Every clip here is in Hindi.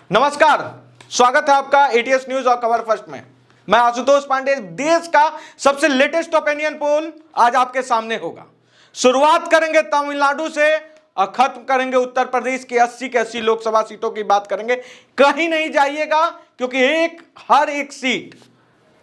नमस्कार, स्वागत है आपका एटीएस न्यूज और खबर फर्स्ट में। मैं आशुतोष पांडे। देश का सबसे लेटेस्ट ओपिनियन पोल आज आपके सामने होगा। शुरुआत करेंगे तमिलनाडु से और खत्म करेंगे उत्तर प्रदेश की 80 की 80 लोकसभा सीटों की बात करेंगे। कहीं नहीं जाइएगा क्योंकि हर एक सीट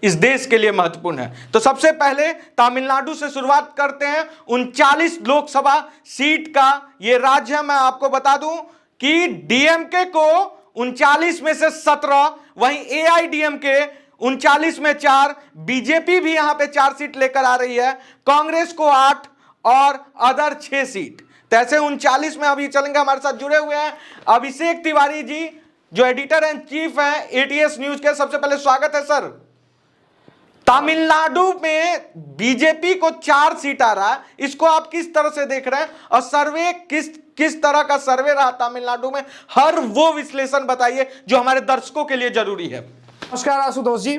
इस देश के लिए महत्वपूर्ण है। तो सबसे पहले तमिलनाडु से शुरुआत करते हैं। 39 लोकसभा सीट का यह राज्य है। मैं आपको बता दूं कि डीएमके को 39 में से 17, वहीं एआईडीएमके 39 में 4, बीजेपी भी यहां पे 4 सीट लेकर आ रही है, कांग्रेस को 8 और अदर 6 सीट। तो ऐसे 39 में अभी चलेंगे। हमारे साथ जुड़े हुए हैं अभिषेक तिवारी जी, जो एडिटर एंड चीफ हैं एटीएस न्यूज के। सबसे पहले स्वागत है सर। तमिलनाडु में बीजेपी को 4 सीट आ रहा है, इसको आप किस तरह से देख रहे हैं? और सर्वे किस तरह का सर्वे रहा तमिलनाडु में, हर वो विश्लेषण बताइए जो हमारे दर्शकों के लिए जरूरी है। नमस्कार आशुतोष जी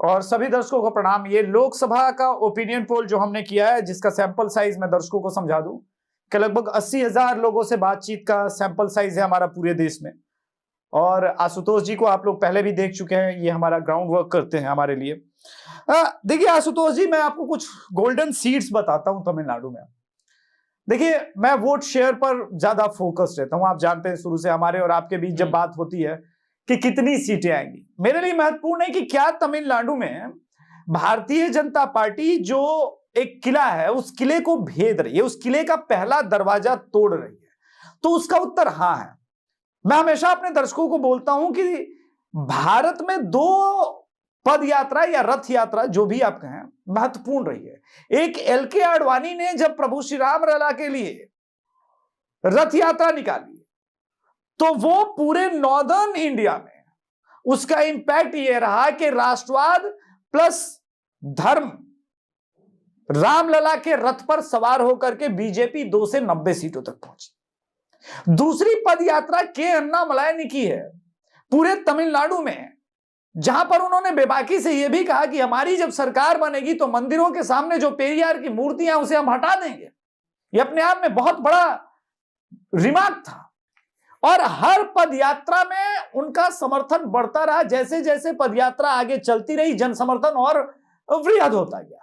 और सभी दर्शकों को प्रणाम। ये लोकसभा का ओपिनियन पोल जो हमने किया है, जिसका सैंपल साइज मैं दर्शकों को समझा दूं कि लगभग 80,000 लोगों से बातचीत का सैंपल साइज है हमारा पूरे देश में। और आशुतोष जी को आप लोग पहले भी देख चुके हैं, ये हमारा ग्राउंड वर्क करते हैं हमारे लिए। देखिए आशुतोष जी, मैं आपको कुछ गोल्डन सीट्स बताता हूं तमिलनाडु में। देखिए, मैं वोट शेयर पर ज्यादा फोकस रहता हूं। आप जानते हैं शुरू से हमारे और आपके बीच जब बात होती है कि कितनी सीटें आएंगी, मेरे लिए महत्वपूर्ण है कि क्या तमिलनाडु में भारतीय जनता पार्टी जो एक किला है उस किले को भेद रही है, उस किले का पहला दरवाजा तोड़ रही है। तो उसका उत्तर हाँ है। मैं हमेशा अपने दर्शकों को बोलता हूं कि भारत में 2 पद यात्रा या रथ यात्रा जो भी आप कहें महत्वपूर्ण रही है। एक एलके आडवाणी ने जब प्रभु श्री राम लला के लिए रथ यात्रा निकाली तो वो पूरे नॉर्दर्न इंडिया में उसका इंपैक्ट ये रहा कि राष्ट्रवाद प्लस धर्म, रामलला के रथ पर सवार होकर के बीजेपी 2 से 90 सीटों तक पहुंची। दूसरी पद यात्रा के अन्नामलाई ने की है पूरे तमिलनाडु में, जहां पर उन्होंने बेबाकी से यह भी कहा कि हमारी जब सरकार बनेगी तो मंदिरों के सामने जो पेरियार की मूर्तियां उसे हम हटा देंगे। यह अपने आप में बहुत बड़ा रिमार्क था। और हर पदयात्रा में उनका समर्थन बढ़ता रहा। जैसे जैसे पदयात्रा आगे चलती रही, जन समर्थन और वृहद होता गया।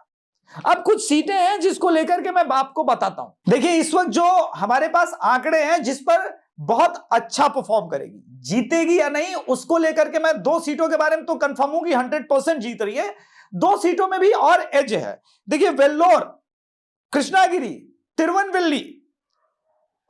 अब कुछ सीटें हैं जिसको लेकर के मैं आपको बताता हूं। देखिए, इस वक्त जो हमारे पास आंकड़े हैं जिस पर बहुत अच्छा परफॉर्म करेगी, जीतेगी या नहीं उसको लेकर के मैं 2 सीटों के बारे में तो कंफर्म हूं कि 100% जीत रही है। 2 सीटों में भी और एज है। देखिए, वेल्लोर, कृष्णागिरी, तिरुवनवेली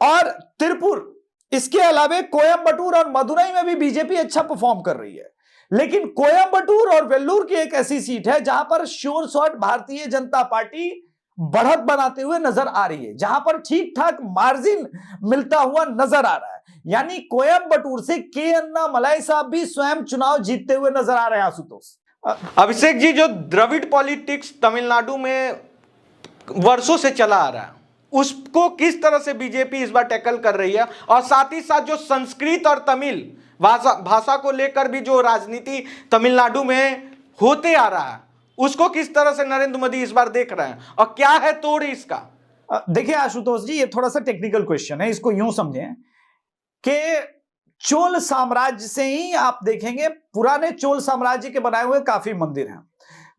और तिरुपुर, इसके अलावे कोयंबटूर और मदुरई में भी बीजेपी अच्छा परफॉर्म कर रही है। लेकिन कोयंबटूर और वेल्लूर की एक ऐसी सीट है जहां पर sure shot Bharatiya Janata party बढ़त बनाते हुए नजर आ रही है, जहां पर ठीक ठाक मार्जिन मिलता हुआ नजर आ रहा है। यानी कोयंबटूर से के अन्नामलाई साहब भी स्वयं चुनाव जीतते हुए नजर आ रहे हैं। आशुतोष अभिषेक जी, जो द्रविड़ पॉलिटिक्स तमिलनाडु में वर्षों से चला आ रहा है, उसको किस तरह से बीजेपी इस बार टैकल कर रही है? और साथ ही साथ जो संस्कृत और तमिल भाषा को लेकर भी जो राजनीति तमिलनाडु में होते आ रहा है, उसको किस तरह से नरेंद्र मोदी इस बार देख रहे हैं और क्या है तोड़ इसका? देखिए आशुतोष जी, ये थोड़ा सा टेक्निकल क्वेश्चन है। इसको यूं समझें कि चोल साम्राज्य से ही आप देखेंगे, पुराने चोल साम्राज्य के बनाए हुए काफी मंदिर हैं।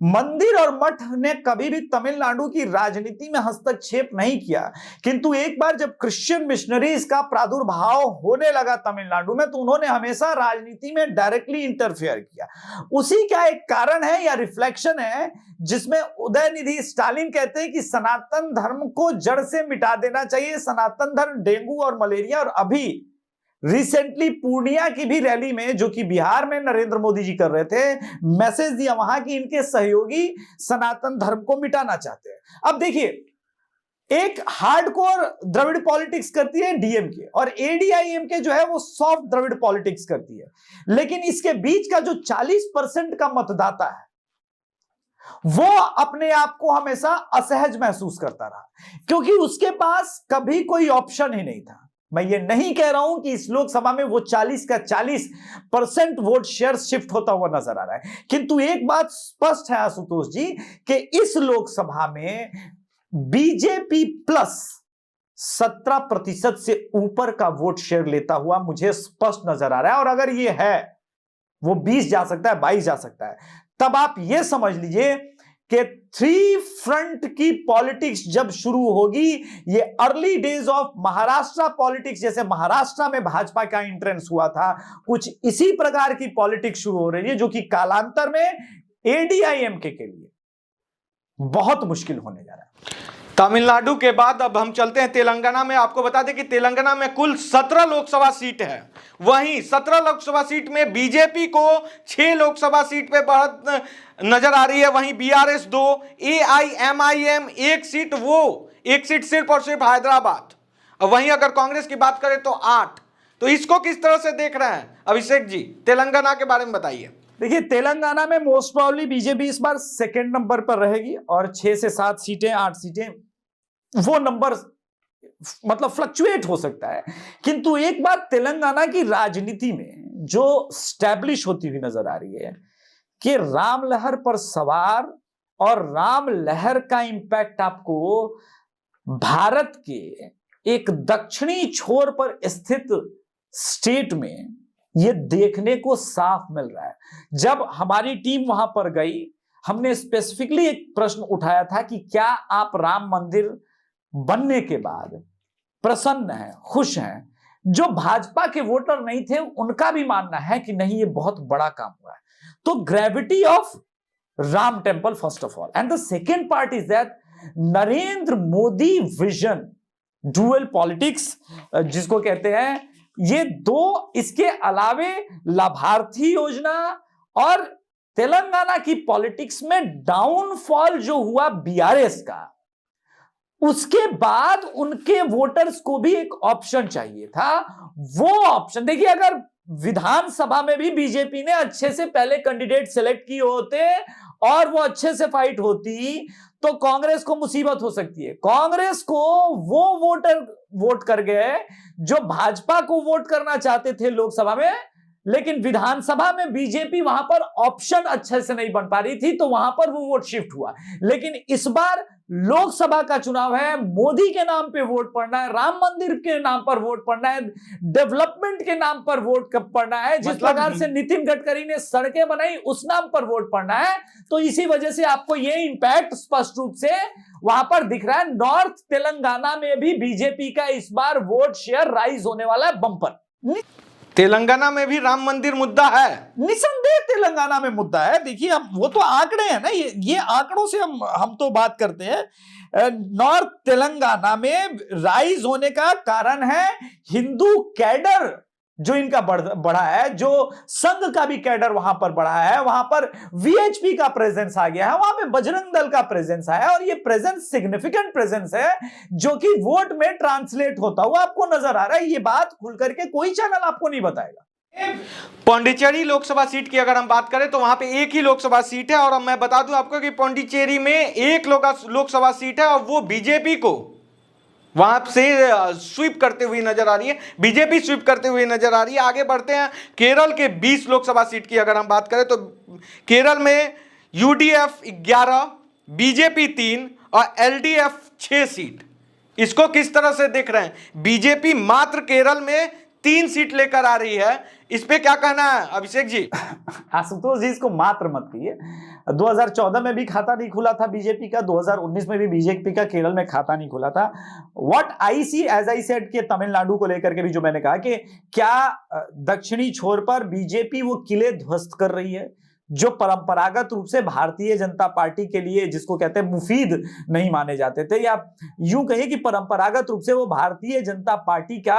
मंदिर और मठ ने कभी भी तमिलनाडु की राजनीति में हस्तक्षेप नहीं किया, किंतु एक बार जब क्रिश्चियन मिशनरीज का प्रादुर्भाव होने लगा तमिलनाडु में तो उन्होंने हमेशा राजनीति में डायरेक्टली इंटरफेयर किया। उसी का एक कारण है या रिफ्लेक्शन है जिसमें उदयनिधि स्टालिन कहते हैं कि सनातन धर्म को जड़ से मिटा देना चाहिए। सनातन धर्म डेंगू और मलेरिया, और अभी रिसेंटली पूर्णिया की भी रैली में जो कि बिहार में नरेंद्र मोदी जी कर रहे थे, मैसेज दिया वहां कि इनके सहयोगी सनातन धर्म को मिटाना चाहते हैं। अब देखिए, एक हार्डकोर द्रविड़ पॉलिटिक्स करती है डीएमके और एडीआईएमके जो है वो सॉफ्ट द्रविड़ पॉलिटिक्स करती है। लेकिन इसके बीच का जो 40% का मतदाता है वो अपने आप को हमेशा असहज महसूस करता रहा, क्योंकि उसके पास कभी कोई ऑप्शन ही नहीं था। मैं ये नहीं कह रहा हूं कि इस लोकसभा में वो 40 का 40% वोट शेयर शिफ्ट होता हुआ नजर आ रहा है, किंतु एक बात स्पष्ट है आशुतोष जी कि इस लोकसभा में बीजेपी प्लस 17% से ऊपर का वोट शेयर लेता हुआ मुझे स्पष्ट नजर आ रहा है। और अगर ये है, वो 20 जा सकता है, 22 जा सकता है, तब आप ये समझ लीजिए कि 3 फ्रंट की पॉलिटिक्स जब शुरू होगी, ये early days of Maharashtra politics, जैसे महाराष्ट्र में भाजपा का एंट्रेंस हुआ था, कुछ इसी प्रकार की पॉलिटिक्स शुरू हो रही है, जो कि कालांतर में एडीआईएमके के लिए बहुत मुश्किल होने जा रहा है। तमिलनाडु के बाद अब हम चलते हैं तेलंगाना में। आपको बता दें कि तेलंगाना में कुल 17 लोकसभा सीट है। वहीं 17 लोकसभा सीट में बीजेपी को 6 लोकसभा सीट पे बढ़त नजर आ रही है। वहीं बीआरएस 2, एआईएमआईएम 1 सीट, वो 1 सीट सिर्फ और सिर्फ हैदराबाद। और वहीं अगर कांग्रेस की बात करें तो 8। तो इसको किस तरह से देख रहे हैं अभिषेक जी? तेलंगाना के बारे में बताइए। देखिए, तेलंगाना में मोस्ट प्रोबेबली बीजेपी इस बार सेकेंड नंबर पर रहेगी और 6 से 7 सीटें, 8 सीटें, वो नंबर मतलब फ्लक्चुएट हो सकता है। किंतु एक बात तेलंगाना की राजनीति में जो स्टैब्लिश होती हुई नजर आ रही है कि राम लहर पर सवार और राम लहर का इंपैक्ट आपको भारत के एक दक्षिणी छोर पर स्थित स्टेट में ये देखने को साफ मिल रहा है। जब हमारी टीम वहां पर गई, हमने स्पेसिफिकली एक प्रश्न उठाया था कि क्या आप राम मंदिर बनने के बाद प्रसन्न हैं, खुश हैं? जो भाजपा के वोटर नहीं थे, उनका भी मानना है कि नहीं, ये बहुत बड़ा काम हुआ है। तो gravity of Ram temple first of all, and the second part is that Narendra Modi vision, dual politics जिसको कहते हैं, ये दो, इसके अलावे लाभार्थी योजना और तेलंगाना की पॉलिटिक्स में डाउनफॉल जो हुआ बीआरएस का, उसके बाद उनके वोटर्स को भी एक ऑप्शन चाहिए था। वो ऑप्शन देखिए, अगर विधानसभा में भी बीजेपी ने अच्छे से पहले कैंडिडेट सेलेक्ट किए होते और वो अच्छे से फाइट होती, तो कांग्रेस को मुसीबत हो सकती है। कांग्रेस को वो वोटर वोट कर गए जो भाजपा को वोट करना चाहते थे लोकसभा में, लेकिन विधानसभा में बीजेपी वहां पर ऑप्शन अच्छे से नहीं बन पा रही थी, तो वहां पर वो वोट शिफ्ट हुआ। लेकिन इस बार लोकसभा का चुनाव है, मोदी के नाम पे वोट पड़ना है, राम मंदिर के नाम पर वोट पड़ना है, डेवलपमेंट के नाम पर वोट पड़ना है, जिस प्रकार से नितिन गडकरी ने सड़कें बनाई उस नाम पर वोट पड़ना है। तो इसी वजह से आपको ये इंपैक्ट स्पष्ट रूप से वहां पर दिख रहा है। नॉर्थ तेलंगाना में भी बीजेपी का इस बार वोट शेयर राइज होने वाला है बम्पर। तेलंगाना में भी राम मंदिर मुद्दा है, निसंदेह तेलंगाना में मुद्दा है। देखिए, हम वो तो आंकड़े हैं ना, ये आंकड़ों से हम तो बात करते हैं। नॉर्थ तेलंगाना में राइज होने का कारण है हिंदू कैडर जो इनका बढ़ा है, जो संघ का भी कैडर वहां पर बढ़ा है, वहां पर वीएचपी का प्रेजेंस आ गया है, वहां पे बजरंग दल का प्रेजेंस आया, और ये प्रेजेंस सिग्निफिकेंट प्रेजेंस है जो कि वोट में ट्रांसलेट होता हुआ आपको नजर आ रहा है। ये बात खुल करके कोई चैनल आपको नहीं बताएगा। पौंडीचेरी लोकसभा सीट की अगर हम बात करें तो वहां पे एक ही लोकसभा सीट है, और मैं बता दूं आपको कि पौंडीचेरी में एक लोकसभा सीट है और वो बीजेपी को वहां से स्वीप करते हुए नजर आ रही है, बीजेपी स्वीप करते हुए नजर आ रही है। आगे बढ़ते हैं, केरल के 20 लोकसभा सीट की अगर हम बात करें तो केरल में यूडीएफ 11, बीजेपी 3 और एलडीएफ 6 सीट। इसको किस तरह से देख रहे हैं? बीजेपी मात्र केरल में 3 सीट लेकर आ रही है, इस पे क्या कहना है अभिषेक जी? आशुतोष जी, इसको मात्र मत कहिए। 2014 में भी खाता नहीं खुला था बीजेपी का, 2019 में भी बीजेपी का केरल में खाता नहीं खुला था। What I see, as I said, के तमिलनाडु को लेकर के भी जो मैंने कहा कि क्या दक्षिणी छोर पर बीजेपी वो किले ध्वस्त कर रही है जो परंपरागत रूप से भारतीय जनता पार्टी के लिए, जिसको कहते हैं, मुफीद नहीं माने जाते थे, या यूं कहिए कि परंपरागत रूप से वो भारतीय जनता पार्टी का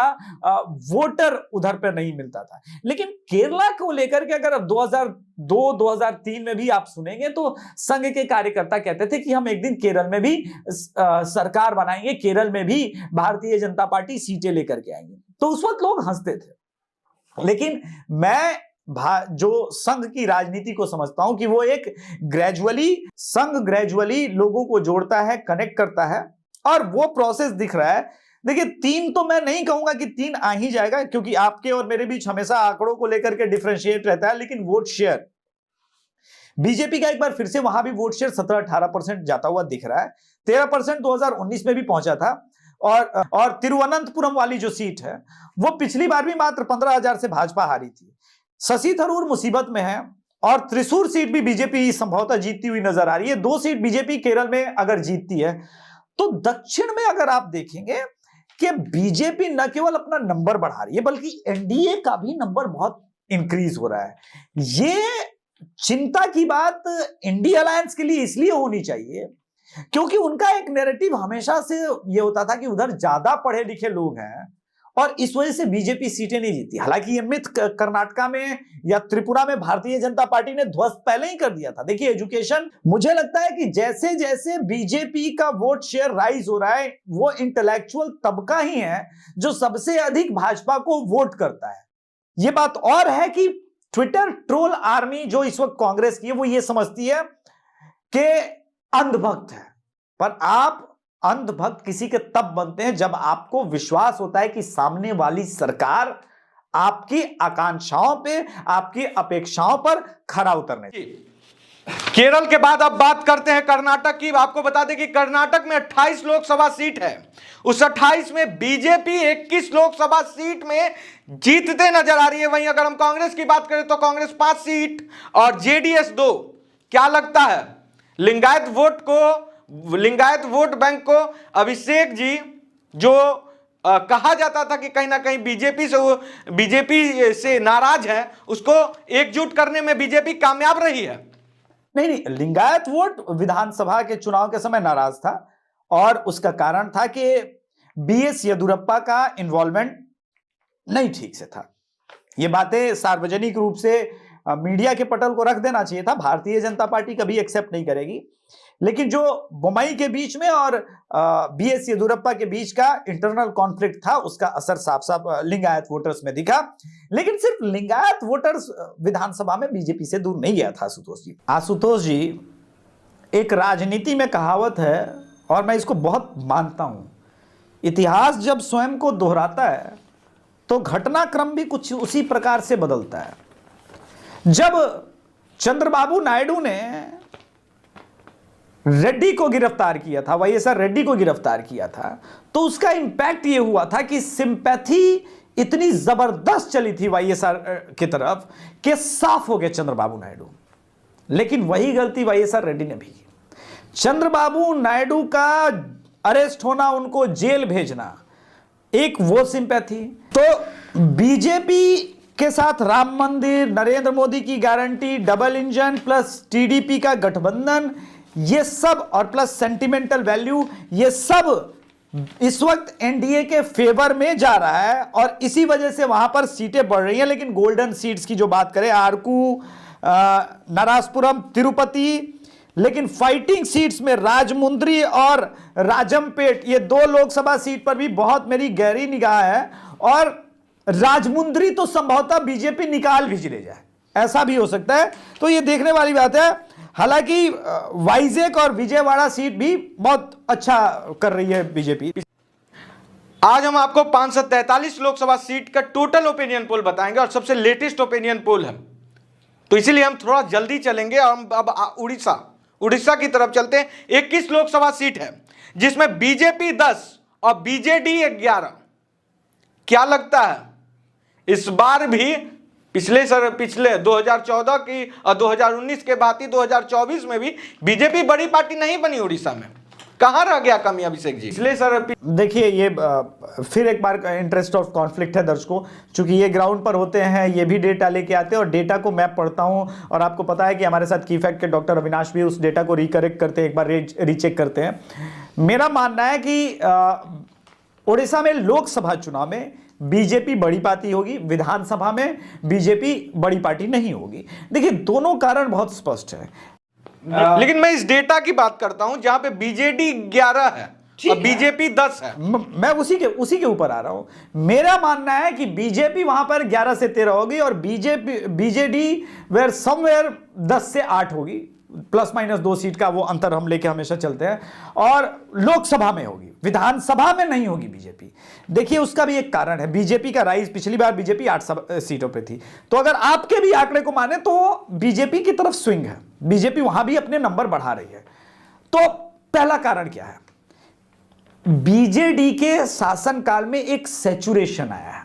वोटर उधर पर नहीं मिलता था। लेकिन केरला को लेकर के अगर 2002-2003 में भी आप सुनेंगे तो संघ के कार्यकर्ता कहते थे कि हम एक दिन केरल में भी सरकार बनाएंगे, केरल में भी भारतीय जनता पार्टी सीटें लेकर के आएंगे। तो उस वक्त लोग हंसते थे। लेकिन मैं जो संघ की राजनीति को समझता हूं कि वो एक संघ ग्रेजुअली लोगों को जोड़ता है, कनेक्ट करता है, और वो प्रोसेस दिख रहा है। देखिए, 3 तो मैं नहीं कहूंगा कि 3 आ ही जाएगा, क्योंकि आपके और मेरे बीच हमेशा आंकड़ों को लेकर के डिफरेंशिएट रहता है, लेकिन वोट शेयर बीजेपी का एक बार फिर से वहां भी वोट शेयर 17-18% जाता हुआ दिख रहा है। 13% 2019 में भी पहुंचा था। और तिरुवनंतपुरम वाली जो सीट है वो पिछली बार भी मात्र 15,000 से भाजपा हारी थी। शशि थरूर मुसीबत में है और त्रिशूर सीट भी बीजेपी संभवतः जीतती हुई नजर आ रही है। 2 सीट बीजेपी केरल में अगर जीतती है तो दक्षिण में अगर आप देखेंगे कि बीजेपी न केवल अपना नंबर बढ़ा रही है बल्कि एनडीए का भी नंबर बहुत इंक्रीज हो रहा है। ये चिंता की बात इंडिया अलायंस के लिए इसलिए होनी चाहिए क्योंकि उनका एक नैरेटिव हमेशा से ये होता था कि उधर ज्यादा पढ़े लिखे लोग हैं और इस वजह से बीजेपी सीटें नहीं जीती। हालांकि ये मिथ कर्नाटका में या त्रिपुरा में भारतीय जनता पार्टी ने ध्वस्त पहले ही कर दिया था। देखिए एजुकेशन, मुझे लगता है कि जैसे जैसे बीजेपी का वोट शेयर राइज हो रहा है वो इंटेलेक्चुअल तबका ही है जो सबसे अधिक भाजपा को वोट करता है। ये बात और है कि ट्विटर ट्रोल आर्मी जो इस वक्त कांग्रेस की है वो ये समझती है कि अंधभक्त है, पर आप अंधभक्त किसी के तब बनते हैं जब आपको विश्वास होता है कि सामने वाली सरकार आपकी आकांक्षाओं पे, आपकी अपेक्षाओं पर खरा उतरने। केरल के बाद अब बात करते हैं कर्नाटक की। आपको बता दें कि कर्नाटक में 28 लोकसभा सीट है, उस 28 में बीजेपी 21 लोकसभा सीट में जीतते नजर आ रही है। वहीं अगर हम कांग्रेस की बात करें तो कांग्रेस 5 सीट और जेडीएस 2। क्या लगता है लिंगायत वोट बैंक को अभिषेक जी जो कहा जाता था कि कहीं ना कहीं बीजेपी से नाराज है, उसको एकजुट करने में बीजेपी कामयाब रही है? नहीं, लिंगायत वोट विधानसभा के चुनाव के समय नाराज था और उसका कारण था कि बीएस येदियुरप्पा का इन्वॉल्वमेंट नहीं ठीक से था। ये बातें सार्वजनिक रूप से मीडिया के पटल को रख देना चाहिए था। भारतीय जनता पार्टी कभी एक्सेप्ट नहीं करेगी, लेकिन जो बोम्मई के बीच में और बीएस येदियुरप्पा के बीच का इंटरनल कॉन्फ्लिक्ट था उसका असर साफ साफ लिंगायत वोटर्स में दिखा। लेकिन सिर्फ लिंगायत वोटर्स विधानसभा में बीजेपी से दूर नहीं गया था। आशुतोष जी, एक राजनीति में कहावत है और मैं इसको बहुत मानता हूं, इतिहास जब स्वयं को दोहराता है तो घटनाक्रम भी कुछ उसी प्रकार से बदलता है। जब चंद्रबाबू नायडू ने रेड्डी को गिरफ्तार किया था, वाईएसआर रेड्डी को गिरफ्तार किया था, तो उसका इंपैक्ट यह हुआ था कि सिंपैथी इतनी जबरदस्त चली थी वाईएसआर की तरफ कि साफ हो गए चंद्रबाबू नायडू। लेकिन वही गलती वाईएसआर रेड्डी ने भी की। चंद्रबाबू नायडू का अरेस्ट होना, उनको जेल भेजना, एक वो सिंपैथी। तो बीजेपी के साथ राम मंदिर, नरेंद्र मोदी की guarantee, double engine plus TDP का गठबंधन, ये सब और प्लस सेंटिमेंटल वैल्यू, ये सब इस वक्त एनडीए के फेवर में जा रहा है और इसी वजह से वहां पर सीटें बढ़ रही हैं। लेकिन गोल्डन सीट्स की जो बात करें, आरकू, नरासपुरम, तिरुपति, लेकिन फाइटिंग सीट्स में राजमुंद्री और राजमपेट, ये 2 लोकसभा सीट पर भी बहुत मेरी गहरी निगाह है और राजमुंद्री तो संभवतः बीजेपी निकाल भी ले जाए, ऐसा भी हो सकता है। तो ये देखने वाली बात है। हालांकि वाइजेक और विजयवाड़ा सीट भी बहुत अच्छा कर रही है बीजेपी। आज हम आपको 543 लोकसभा सीट का टोटल ओपिनियन पोल बताएंगे और सबसे लेटेस्ट ओपिनियन पोल है, तो इसीलिए हम थोड़ा जल्दी चलेंगे और हम अब उड़ीसा की तरफ चलते हैं। 21 लोकसभा सीट है जिसमें बीजेपी 10 और बीजेडी 11। क्या लगता है इस बार भी पिछले 2014 की और 2019 के बाद ही 2024 में भी बीजेपी बड़ी पार्टी नहीं बनी उड़ीसा में? कहां रह गया कमी अभिषेक जी? देखिए, ये फिर एक बार इंटरेस्ट ऑफ कॉन्फ्लिक्ट है दर्शकों, चूंकि ये ग्राउंड पर होते हैं, ये भी डेटा लेके आते हैं और डेटा को मैं पढ़ता हूं और आपको पता है कि हमारे साथ की फैक्ट के डॉक्टर अविनाश भी उस डेटा को रिकरेक्ट करते हैं, एक बार रीचेक करते हैं। मेरा मानना है कि उड़ीसा में लोकसभा चुनाव में बीजेपी बड़ी पार्टी होगी, विधानसभा में बीजेपी बड़ी पार्टी नहीं होगी। देखिए, दोनों कारण बहुत स्पष्ट है। लेकिन मैं इस डेटा की बात करता हूं जहां पे बीजेडी 11 है और बीजेपी 10 है। मैं उसी के ऊपर आ रहा हूं। मेरा मानना है कि बीजेपी वहां पर 11 से 13 होगी और बीजेडी वेयर समवेयर 10 से 8 होगी, प्लस माइनस 2 सीट का वो अंतर हम लेके हमेशा चलते हैं, और लोकसभा में होगी, विधानसभा में नहीं होगी बीजेपी। देखिए, उसका भी एक कारण है। बीजेपी का राइज, पिछली बार बीजेपी 8 सीटों पे थी, तो अगर आपके भी आंकड़े को माने तो बीजेपी की तरफ स्विंग है, बीजेपी वहां भी अपने नंबर बढ़ा रही है। तो पहला कारण क्या है? बीजेडी के शासनकाल में एक सैचुरेशन आया है।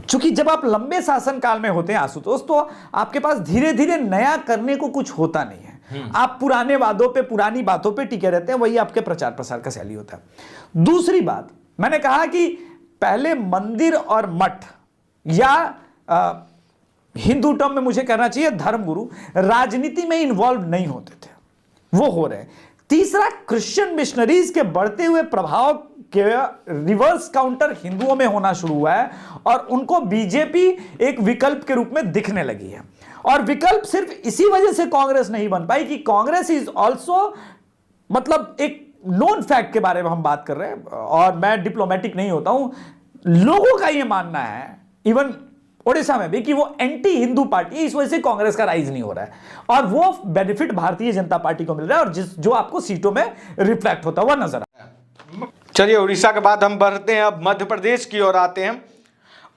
चूंकि जब आप लंबे शासनकाल में होते हैं आशुतोष, तो आपके पास धीरे धीरे नया करने को कुछ होता नहीं है। आप पुराने वादों पे, पुरानी बातों पे टिके रहते हैं, वही आपके प्रचार प्रसार का शैली होता है। दूसरी बात, मैंने कहा कि पहले मंदिर और मठ या हिंदू टर्म में मुझे कहना चाहिए धर्मगुरु राजनीति में इन्वॉल्व नहीं होते थे, वो हो रहे हैं। तीसरा, क्रिश्चियन मिशनरीज के बढ़ते हुए प्रभाव के रिवर्स काउंटर हिंदुओं में होना शुरू हुआ है और उनको बीजेपी एक विकल्प के रूप में दिखने लगी है। और विकल्प सिर्फ इसी वजह से कांग्रेस नहीं बन पाई कि कांग्रेस इज ऑल्सो, मतलब एक नोन फैक्ट के बारे में हम बात कर रहे हैं और मैं डिप्लोमेटिक नहीं होता हूं, लोगों का यह मानना है, इवन ओडिशा में भी, कि वो एंटी हिंदू पार्टी है, इस वजह से कांग्रेस का राइज नहीं हो रहा है और वो बेनिफिट भारतीय जनता पार्टी को मिल रहा है और जो आपको सीटों में रिफ्लेक्ट होता हुआ नजर आ रहा है। चलिए, उड़ीसा के बाद हम बढ़ते हैं, अब मध्य प्रदेश की ओर आते हैं।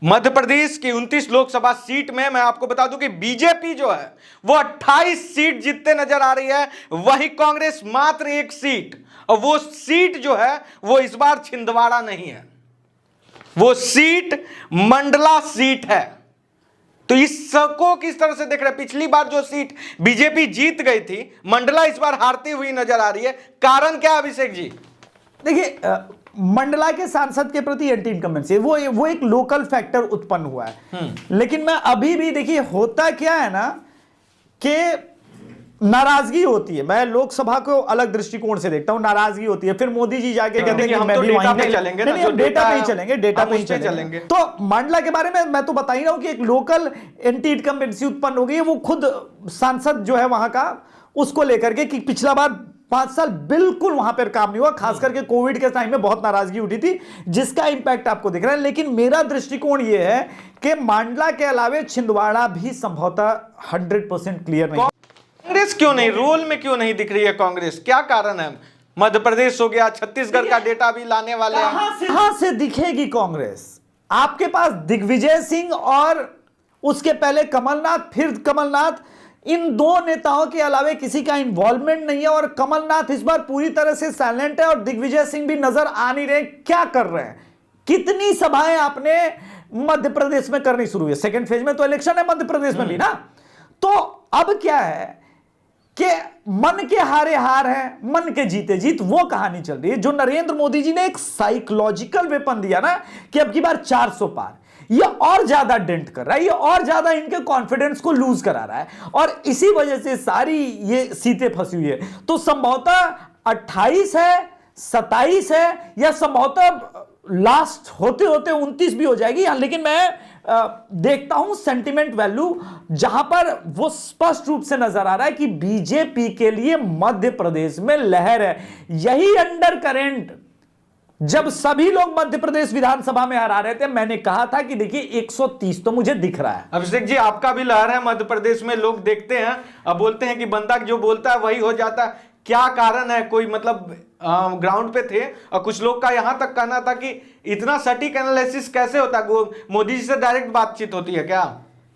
मध्य प्रदेश की 29 लोकसभा सीट में मैं आपको बता दूं कि बीजेपी जो है वो 28 सीट जीतते नजर आ रही है, वही कांग्रेस मात्र 1 सीट, और वो सीट जो है वो इस बार छिंदवाड़ा नहीं है, वो सीट मंडला सीट है। तो इसको किस तरह से देख रहे हैं? पिछली बार जो सीट बीजेपी जीत गई थी, मंडला इस बार हारती हुई नजर आ रही है, कारण क्या है अभिषेक जी? देखिए, मंडला के सांसद के प्रति एंटी इनकम्बेंसी वो एक लोकल फैक्टर उत्पन्न हुआ है। लेकिन मैं अभी भी, देखिए होता क्या है ना कि नाराजगी होती है। मैं लोकसभा को अलग दृष्टिकोण से देखता हूं, नाराजगी होती है, फिर मोदी जी जाके कहते हैं कि मैं भी वहीं पे चलेंगे, डेटा पे ही चलेंगे, डेटा पे ही चलेंगे। तो मंडला के बारे में मैं तो बता ही रहा हूं कि एक लोकल एंटी इनकम्बेंसी उत्पन्न हो गई है। वो खुद सांसद जो है वहां का, उसको लेकर के कि पिछला बार 5 साल बिल्कुल वहां पर काम नहीं हुआ, खास करके कोविड के टाइम में बहुत नाराजगी उठी थी, जिसका इंपैक्ट आपको दिख रहा है। लेकिन मेरा दृष्टिकोण यह है कि मंडला के अलावे छिंदवाड़ा भी संभवतः 100% क्लियर नहीं। कांग्रेस क्यों नहीं, रोल में क्यों नहीं दिख रही है कांग्रेस? क्या कारण है? मध्य प्रदेश हो गया, छत्तीसगढ़ का डेटा भी लाने वाले हैं। कहां से दिखेगी कांग्रेस? आपके पास दिग्विजय सिंह और उसके पहले कमलनाथ, फिर कमलनाथ, इन 2 नेताओं के अलावे किसी का इन्वॉल्वमेंट नहीं है। और कमलनाथ इस बार पूरी तरह से साइलेंट है और दिग्विजय सिंह भी नजर आ नहीं रहे क्या कर रहे हैं। कितनी सभाएं आपने मध्य प्रदेश में करनी शुरू हुई? सेकेंड फेज में तो इलेक्शन है मध्य प्रदेश में भी ना। तो अब क्या है कि मन के हारे हार है, मन के जीते जीत, वो कहानी चल रही है। जो नरेंद्र मोदी जी ने एक साइकोलॉजिकल वेपन दिया ना कि अब की बार 400 पार, ये और ज्यादा डेंट कर रहा है, ये और ज्यादा इनके कॉन्फिडेंस को लूज करा रहा है और इसी वजह से सारी ये सीटें फंसी हुई है। तो संभवतः 28 है, 27 है, या संभवतः लास्ट होते होते 29 भी हो जाएगी। लेकिन मैं देखता हूं सेंटिमेंट वैल्यू, जहां पर वो स्पष्ट रूप से नजर आ रहा है कि बीजेपी के लिए मध्य प्रदेश में लहर है। यही अंडर करेंट जब सभी लोग मध्य प्रदेश विधानसभा में हरा रहे थे, मैंने कहा था कि देखिए 130 तो मुझे दिख रहा है। अभिषेक जी, आपका भी लहर है मध्य प्रदेश में, लोग देखते हैं, अब बोलते हैं कि बंदा जो बोलता है वही हो जाता है। क्या कारण है? कोई मतलब ग्राउंड पे थे और कुछ लोग का यहां तक कहना था कि इतना सटीक एनालिसिस कैसे होता है? मोदी जी से डायरेक्ट बातचीत होती है क्या?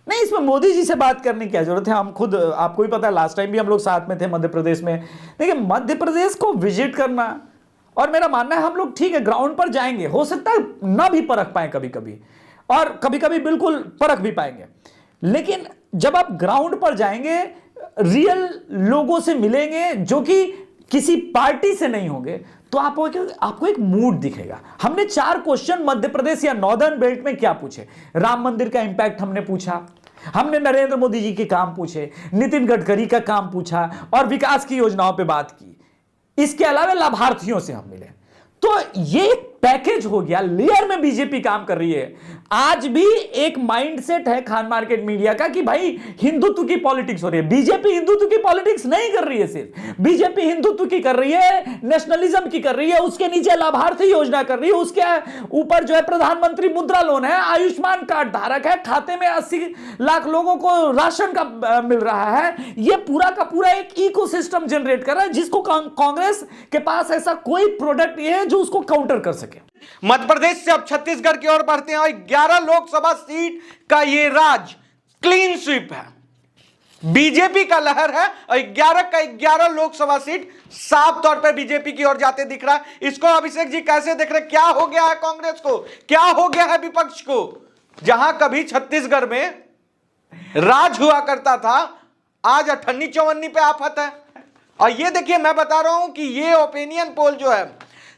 नहीं, इसमें मोदी जी से बात करने की क्या जरूरत है? हम खुद, आपको भी पता है, लास्ट टाइम भी हम लोग साथ में थे मध्य प्रदेश में। देखिए, मध्य प्रदेश को विजिट करना, और मेरा मानना है हम लोग ठीक है ग्राउंड पर जाएंगे, हो सकता है ना भी परख पाए कभी कभी, और कभी कभी बिल्कुल परख भी पाएंगे। लेकिन जब आप ग्राउंड पर जाएंगे, रियल लोगों से मिलेंगे जो कि किसी पार्टी से नहीं होंगे, तो आपको एक मूड दिखेगा। हमने 4 क्वेश्चन मध्य प्रदेश या नॉर्दर्न बेल्ट में क्या पूछे? राम मंदिर का इंपैक्ट हमने पूछा, हमने नरेंद्र मोदी जी के काम पूछे, नितिन गडकरी का काम पूछा और विकास की योजनाओं पे बात की। इसके अलावा लाभार्थियों से हम मिले। तो ये एक पैकेज हो गया, लेयर में बीजेपी काम कर रही है। आज भी एक माइंडसेट है खान मार्केट मीडिया का कि भाई हिंदुत्व की पॉलिटिक्स हो रही है। बीजेपी हिंदुत्व की पॉलिटिक्स नहीं कर रही है, सिर्फ बीजेपी हिंदुत्व की कर रही है, नेशनलिज्म की कर रही है, उसके नीचे लाभार्थी योजना कर रही है, उसके ऊपर जो है प्रधानमंत्री मुद्रा लोन है, आयुष्मान कार्ड धारक है, खाते में 80 लाख लोगों को राशन का मिल रहा है। यह पूरा का पूरा एक इकोसिस्टम जनरेट कर रहा है, जिसको कांग्रेस के पास ऐसा कोई प्रोडक्ट नहीं है जो उसको काउंटर कर सके। मध्य प्रदेश से अब छत्तीसगढ़ की ओर बढ़ते हैं और 11 लोकसभा सीट का ये राज क्लीन स्वीप है। बीजेपी का लहर है और 11 का 11 लोकसभा सीट साफ तौर पर बीजेपी की ओर जाते दिख रहा है। इसको अभिषेक जी कैसे देख रहे, क्या हो गया है कांग्रेस को, क्या हो गया है विपक्ष को? जहां कभी छत्तीसगढ़ में राज हुआ करता था, आज अठन्नी चौवन्नी पे आफत है। और ये देखिए, मैं बता रहा हूं कि ये ओपिनियन पोल जो है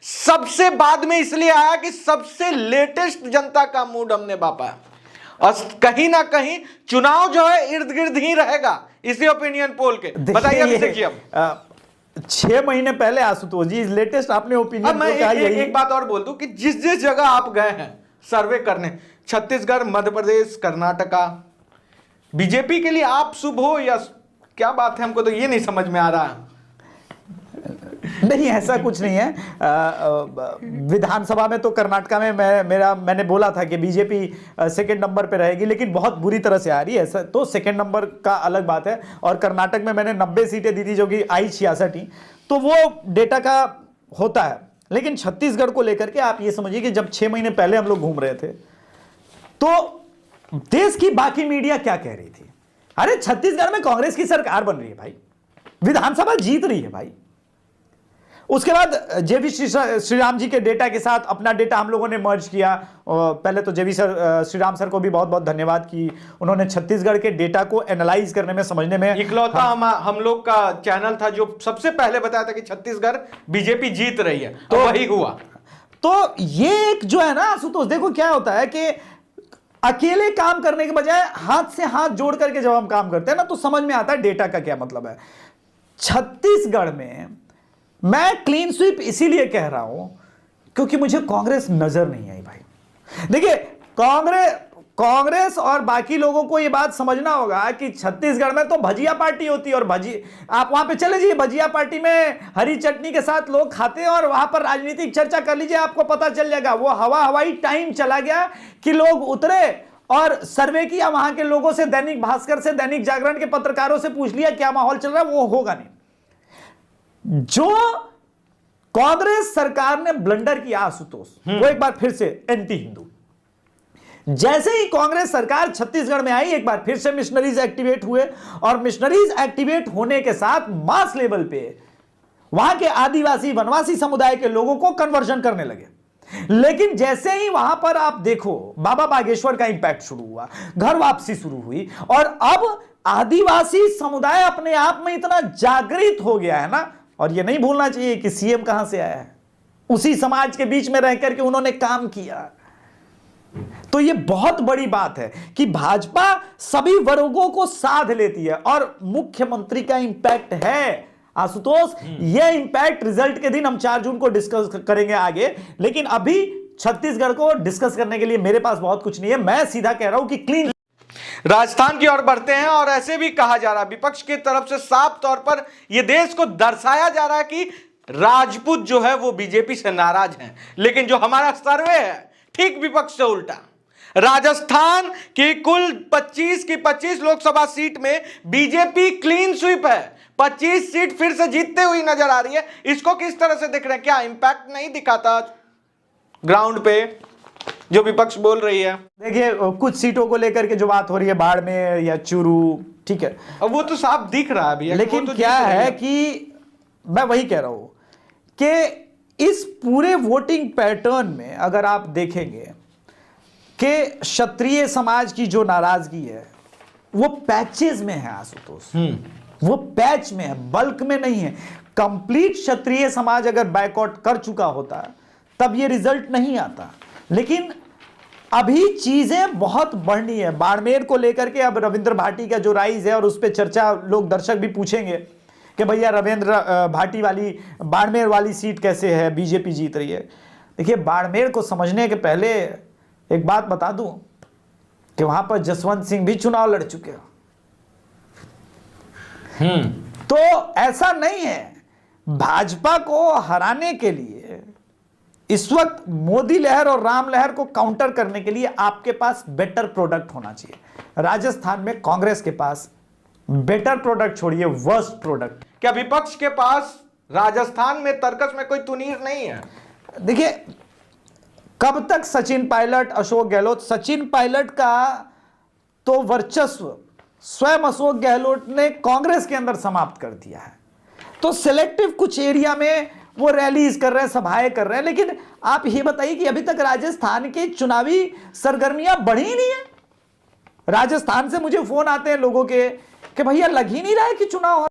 सबसे बाद में इसलिए आया कि सबसे लेटेस्ट जनता का मूड हमने बापा है और कहीं ना कहीं चुनाव जो है इर्द गिर्द ही रहेगा इसी ओपिनियन पोल के। बताइए अभिषेक जी। अब 6 महीने पहले आशुतोष जी लेटेस्ट आपने ओपिनियन मैं एक बात और बोल दूं कि जिस जिस जगह आप गए हैं सर्वे करने, छत्तीसगढ़, मध्य प्रदेश, कर्नाटका, बीजेपी के लिए आप शुभ हो या क्या बात है, हमको तो ये नहीं समझ में आ रहा। नहीं, ऐसा कुछ नहीं है। विधानसभा में तो कर्नाटका में मैंने बोला था कि बीजेपी सेकंड नंबर पे रहेगी, लेकिन बहुत बुरी तरह से आ रही है। ऐसा तो सेकंड नंबर का अलग बात है। और कर्नाटक में मैंने 90 सीटें दी थी जो कि आई 66 ही, तो वो डेटा का होता है। लेकिन छत्तीसगढ़ को लेकर के आप ये समझिए कि जब 6 महीने पहले हम लोग घूम रहे थे तो देश की बाकी मीडिया क्या कह रही थी, अरे छत्तीसगढ़ में कांग्रेस की सरकार बन रही है भाई, विधानसभा जीत रही है भाई। उसके बाद जेवी श्रीराम जी के डेटा के साथ अपना डेटा हम लोगों ने मर्ज किया। पहले तो जेवी श्रीराम सर को भी बहुत बहुत धन्यवाद कि उन्होंने छत्तीसगढ़ के डेटा को एनालाइज करने में, समझने में, इकलौता हम लोग का चैनल था जो सबसे पहले बताया था कि छत्तीसगढ़ बीजेपी जीत रही है, तो वही हुआ। तो ये एक जो है ना आशुतोष, देखो क्या होता है कि अकेले काम करने के बजाय हाथ से हाथ जोड़ करके जब हम काम करते हैं ना तो समझ में आता है डेटा का क्या मतलब है। छत्तीसगढ़ में मैं क्लीन स्वीप इसीलिए कह रहा हूं क्योंकि मुझे कांग्रेस नजर नहीं आई भाई। देखिए, कांग्रेस और बाकी लोगों को यह बात समझना होगा कि छत्तीसगढ़ में तो भजिया पार्टी होती है, और आप वहां पे चले जाइए, भजिया पार्टी में हरी चटनी के साथ लोग खाते हैं और वहां पर राजनीतिक चर्चा कर लीजिए, आपको पता चल जाएगा। वो हवाई टाइम चला गया कि लोग उतरे और सर्वे किया वहां के लोगों से, दैनिक भास्कर से, दैनिक जागरण के पत्रकारों से पूछ लिया क्या माहौल चल रहा है, वो होगा नहीं। जो कांग्रेस सरकार ने ब्लंडर किया आशुतोष, वो एक बार फिर से एंटी हिंदू। जैसे ही कांग्रेस सरकार छत्तीसगढ़ में आई, एक बार फिर से मिशनरीज एक्टिवेट हुए और मिशनरीज एक्टिवेट होने के साथ मास लेवल पे वहां के आदिवासी वनवासी समुदाय के लोगों को कन्वर्जन करने लगे। लेकिन जैसे ही वहां पर आप देखो बाबा बागेश्वर का इंपैक्ट शुरू हुआ, घर वापसी शुरू हुई, और अब आदिवासी समुदाय अपने आप में इतना जागृत हो गया है ना। और ये नहीं भूलना चाहिए कि सीएम कहां से आया है, उसी समाज के बीच में रहकर के उन्होंने काम किया। तो ये बहुत बड़ी बात है कि भाजपा सभी वर्गों को साध लेती है और मुख्यमंत्री का इंपैक्ट है आशुतोष। ये इंपैक्ट रिजल्ट के दिन हम 4 जून को डिस्कस करेंगे आगे, लेकिन अभी छत्तीसगढ़ को डिस्कस करने के लिए मेरे पास बहुत कुछ नहीं है। मैं सीधा कह रहा हूं कि क्लीन राजस्थान की ओर बढ़ते हैं। और ऐसे भी कहा जा रहा है विपक्ष की तरफ से, साफ तौर पर यह देश को दर्शाया जा रहा है कि राजपूत जो है वो बीजेपी से नाराज हैं, लेकिन जो हमारा सर्वे है ठीक विपक्ष से उल्टा। राजस्थान की कुल 25 की 25 लोकसभा सीट में बीजेपी क्लीन स्वीप है, 25 सीट फिर से जीतते हुई नजर आ रही है। इसको किस तरह से देख रहे हैं, क्या इंपैक्ट नहीं दिखाता ग्राउंड पे जो विपक्ष बोल रही है? देखिए, कुछ सीटों को लेकर के जो बात हो रही है, बाड़मेर या चूरू, ठीक है, अब वो तो साफ दिख रहा है भैया। लेकिन तो क्या है कि मैं वही कह रहा हूं कि इस पूरे वोटिंग पैटर्न में अगर आप देखेंगे कि क्षत्रिय समाज की जो नाराजगी है वो पैचेस में है आशुतोष, वो पैच में है, बल्क में नहीं है। कंप्लीट क्षत्रिय समाज अगर बैकआउट कर चुका होता तब ये रिजल्ट नहीं आता। लेकिन अभी चीजें बहुत बढ़नी है। बाड़मेर को लेकर के अब रविंद्र भाटी का जो राइज है और उस पर चर्चा, लोग दर्शक भी पूछेंगे कि भैया रविंद्र भाटी वाली बाड़मेर वाली सीट कैसे है, बीजेपी जीत रही है। देखिए, बाड़मेर को समझने के पहले एक बात बता दूं कि वहां पर जसवंत सिंह भी चुनाव लड़ चुके हो। तो ऐसा नहीं है, भाजपा को हराने के लिए इस वक्त मोदी लहर और राम लहर को काउंटर करने के लिए आपके पास बेटर प्रोडक्ट होना चाहिए। राजस्थान में कांग्रेस के पास बेटर प्रोडक्ट छोड़िए, वर्स्ट प्रोडक्ट। क्या विपक्ष के पास राजस्थान में तर्कस में कोई तुनीर नहीं है? देखिए, कब तक सचिन पायलट, अशोक गहलोत, सचिन पायलट का तो वर्चस्व स्वयं अशोक गहलोत ने कांग्रेस के अंदर समाप्त कर दिया है। तो सिलेक्टिव कुछ एरिया में वो रैलीज कर रहे हैं, सभाएं कर रहे हैं, लेकिन आप ये बताइए कि अभी तक राजस्थान की चुनावी सरगर्मियां बढ़ी ही नहीं है। राजस्थान से मुझे फोन आते हैं लोगों के कि भैया लग ही नहीं रहा है कि चुनाव हो।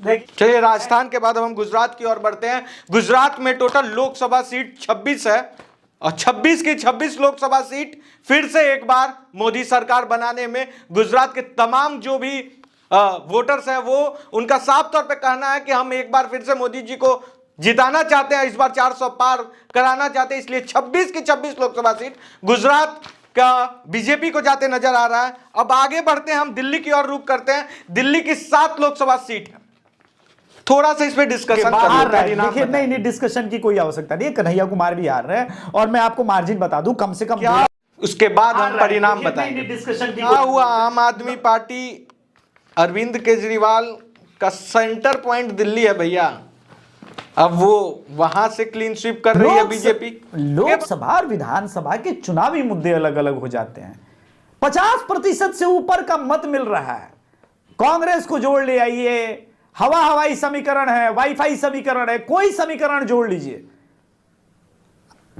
चलिए, राजस्थान के बाद अब हम गुजरात की ओर बढ़ते हैं। गुजरात में टोटल लोकसभा सीट 26 है और 26 की 26 लोकसभा सीट फिर से एक बार मोदी सरकार बनाने में गुजरात के तमाम जो भी वोटर्स हैं वो उनका साफ तौर पे कहना है कि हम एक बार फिर से मोदी जी को जिताना चाहते हैं, इस बार 400 पार कराना चाहते हैं। इसलिए 26 की 26 लोकसभा सीट गुजरात का बीजेपी को जाते नजर आ रहा है। अब आगे बढ़ते हैं, हम दिल्ली की ओर रुख करते हैं। दिल्ली की 7 लोकसभा सीट है, थोड़ा सा इस पे डिस्कशन देखिए, नहीं डिस्कशन की कोई आवश्यकता नहीं है। कन्हैया कुमार भी हार रहे हैं और मैं आपको मार्जिन बता दूं, कम से कम क्या, उसके बाद हम परिणाम बताएंगे। डिस्कशन क्या हुआ, आम आदमी पार्टी अरविंद केजरीवाल का सेंटर पॉइंट दिल्ली है भैया, अब वो वहां से क्लीन स्वीप कर रही है बीजेपी। लोकसभा और विधानसभा के चुनावी मुद्दे अलग अलग हो जाते हैं। 50% से ऊपर का मत मिल रहा है, कांग्रेस को जोड़ ले आइए, हवाई समीकरण है, वाईफाई समीकरण है, कोई समीकरण जोड़ लीजिए।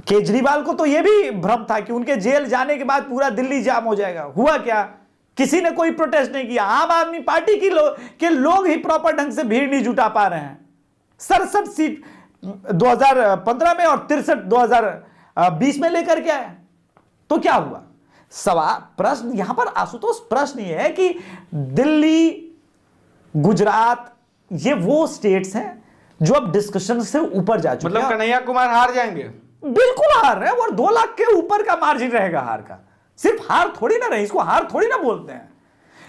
केजरीवाल को तो यह भी भ्रम था कि उनके जेल जाने के बाद पूरा दिल्ली जाम हो जाएगा। हुआ क्या, किसी ने कोई प्रोटेस्ट नहीं किया। आम आदमी पार्टी के लोग ही प्रॉपर ढंग से भीड़ नहीं जुटा पा रहे हैं। 67 सीट 2015 में और 63 2020 में लेकर के आए, तो क्या हुआ। प्रश्न यहां पर आशुतोष, प्रश्न यह है कि दिल्ली, गुजरात, ये वो स्टेट्स हैं जो अब डिस्कशन से ऊपर जा चुके हैं। मतलब कन्हैया कुमार हार जाएंगे? बिल्कुल हार रहे हैं, और 2 लाख के ऊपर का मार्जिन रहेगा हार का। सिर्फ हार थोड़ी ना रही, इसको हार थोड़ी ना बोलते हैं।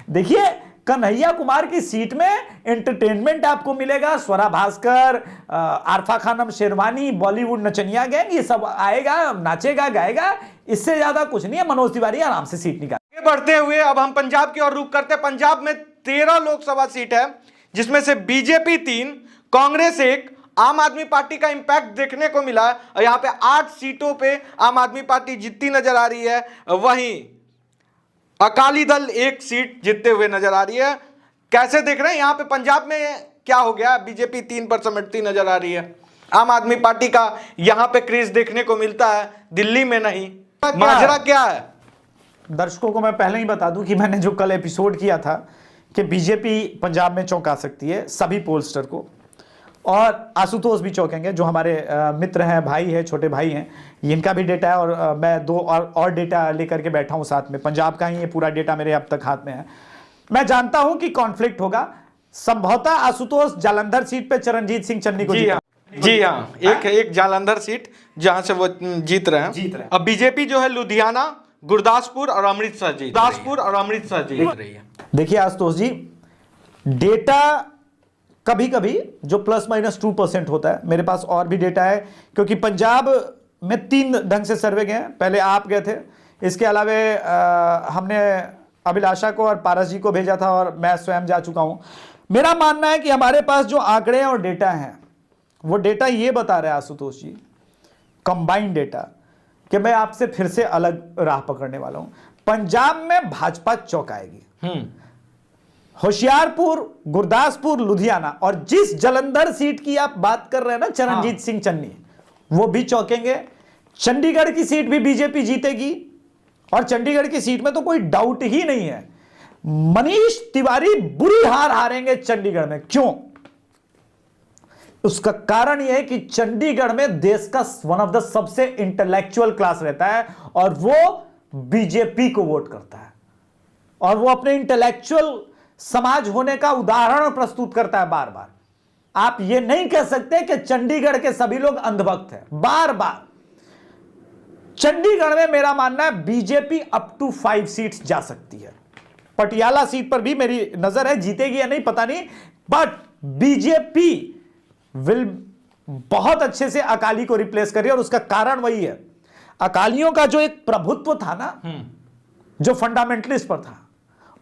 देखिए, कन्हैया कुमार की सीट में एंटरटेनमेंट आपको मिलेगा। स्वरा भास्कर, आरफा खानम शेरवानी, बॉलीवुड नचनिया गैंग, ये सब आएगा, नाचेगा, गाएगा। इससे ज्यादा कुछ नहीं है। मनोज तिवारी आराम से सीट निकाल। बढ़ते हुए अब हम पंजाब की ओर रुख करते हैं। पंजाब में 13 लोकसभा सीट है, जिसमें से बीजेपी 3, कांग्रेस 1, आम आदमी पार्टी का इंपैक्ट देखने को मिला है और यहां पे 8 सीटों पे आम आदमी पार्टी जीतती नजर आ रही है। वहीं अकाली दल 1 सीट जीतते हुए नजर आ रही है। कैसे देख रहे हैं यहां पे पंजाब में क्या हो गया? बीजेपी 3 पर समेटती नजर आ रही है, आम आदमी पार्टी का यहां पे क्रेज देखने को मिलता है, दिल्ली में नहीं। माजरा क्या है? दर्शकों को मैं पहले ही बता दूं कि मैंने जो कल एपिसोड किया था कि बीजेपी पंजाब में चौंका सकती है सभी पोलस्टर को, और आशुतोष भी चौंकेंगे, जो हमारे मित्र हैं, भाई है, छोटे भाई हैं। इनका भी डेटा है और मैं 2 और डेटा लेकर के बैठा हूं साथ में। पंजाब का ही ये पूरा डेटा मेरे अब तक हाथ में है। मैं जानता हूं कि कॉन्फ्लिक्ट होगा। संभवतः आशुतोष जालंधर सीट पे चरणजीत सिंह चन्नी को जी हाँ, एक जालंधर सीट जहां से वो जीत रहे हैं। अब बीजेपी जो है लुधियाना, गुरदासपुर और अमृतसर जीत रही है। देखिए आशुतोष जी, डेटा कभी कभी जो ±2% होता है, मेरे पास और भी डेटा है, क्योंकि पंजाब में 3 ढंग से सर्वे गए हैं। पहले आप गए थे, इसके अलावा हमने अभिलाषा को और पारस जी को भेजा था, और मैं स्वयं जा चुका हूं। मेरा मानना है कि हमारे पास जो आंकड़े और डेटा हैं, वो डेटा ये बता रहे हैं आशुतोष जी, कंबाइंड डेटा, कि मैं आपसे फिर से अलग राह पकड़ने वाला हूं। पंजाब में भाजपा चौंकाएगी। होशियारपुर, गुरदासपुर, लुधियाना, और जिस जलंधर सीट की आप बात कर रहे हैं ना, चरणजीत सिंह चन्नी, वो भी चौंकेंगे। चंडीगढ़ की सीट भी बीजेपी जीतेगी, और चंडीगढ़ की सीट में तो कोई डाउट ही नहीं है। मनीष तिवारी बुरी हार हारेंगे चंडीगढ़ में। क्यों? उसका कारण यह है कि चंडीगढ़ में देश का वन ऑफ द सबसे इंटेलेक्चुअल क्लास रहता है, और वो बीजेपी को वोट करता है, और वो अपने इंटेलेक्चुअल समाज होने का उदाहरण प्रस्तुत करता है बार बार। आप ये नहीं कह सकते कि चंडीगढ़ के सभी लोग अंधभक्त हैं। बार बार चंडीगढ़ में मेरा मानना है बीजेपी अप टू 5 सीट्स जा सकती है। पटियाला सीट पर भी मेरी नजर है, जीतेगी या नहीं पता नहीं, बट बीजेपी विल बहुत अच्छे से अकाली को रिप्लेस कर रही है। और उसका कारण वही है, अकालियों का जो एक प्रभुत्व था ना, जो फंडामेंटलिस्ट पर था,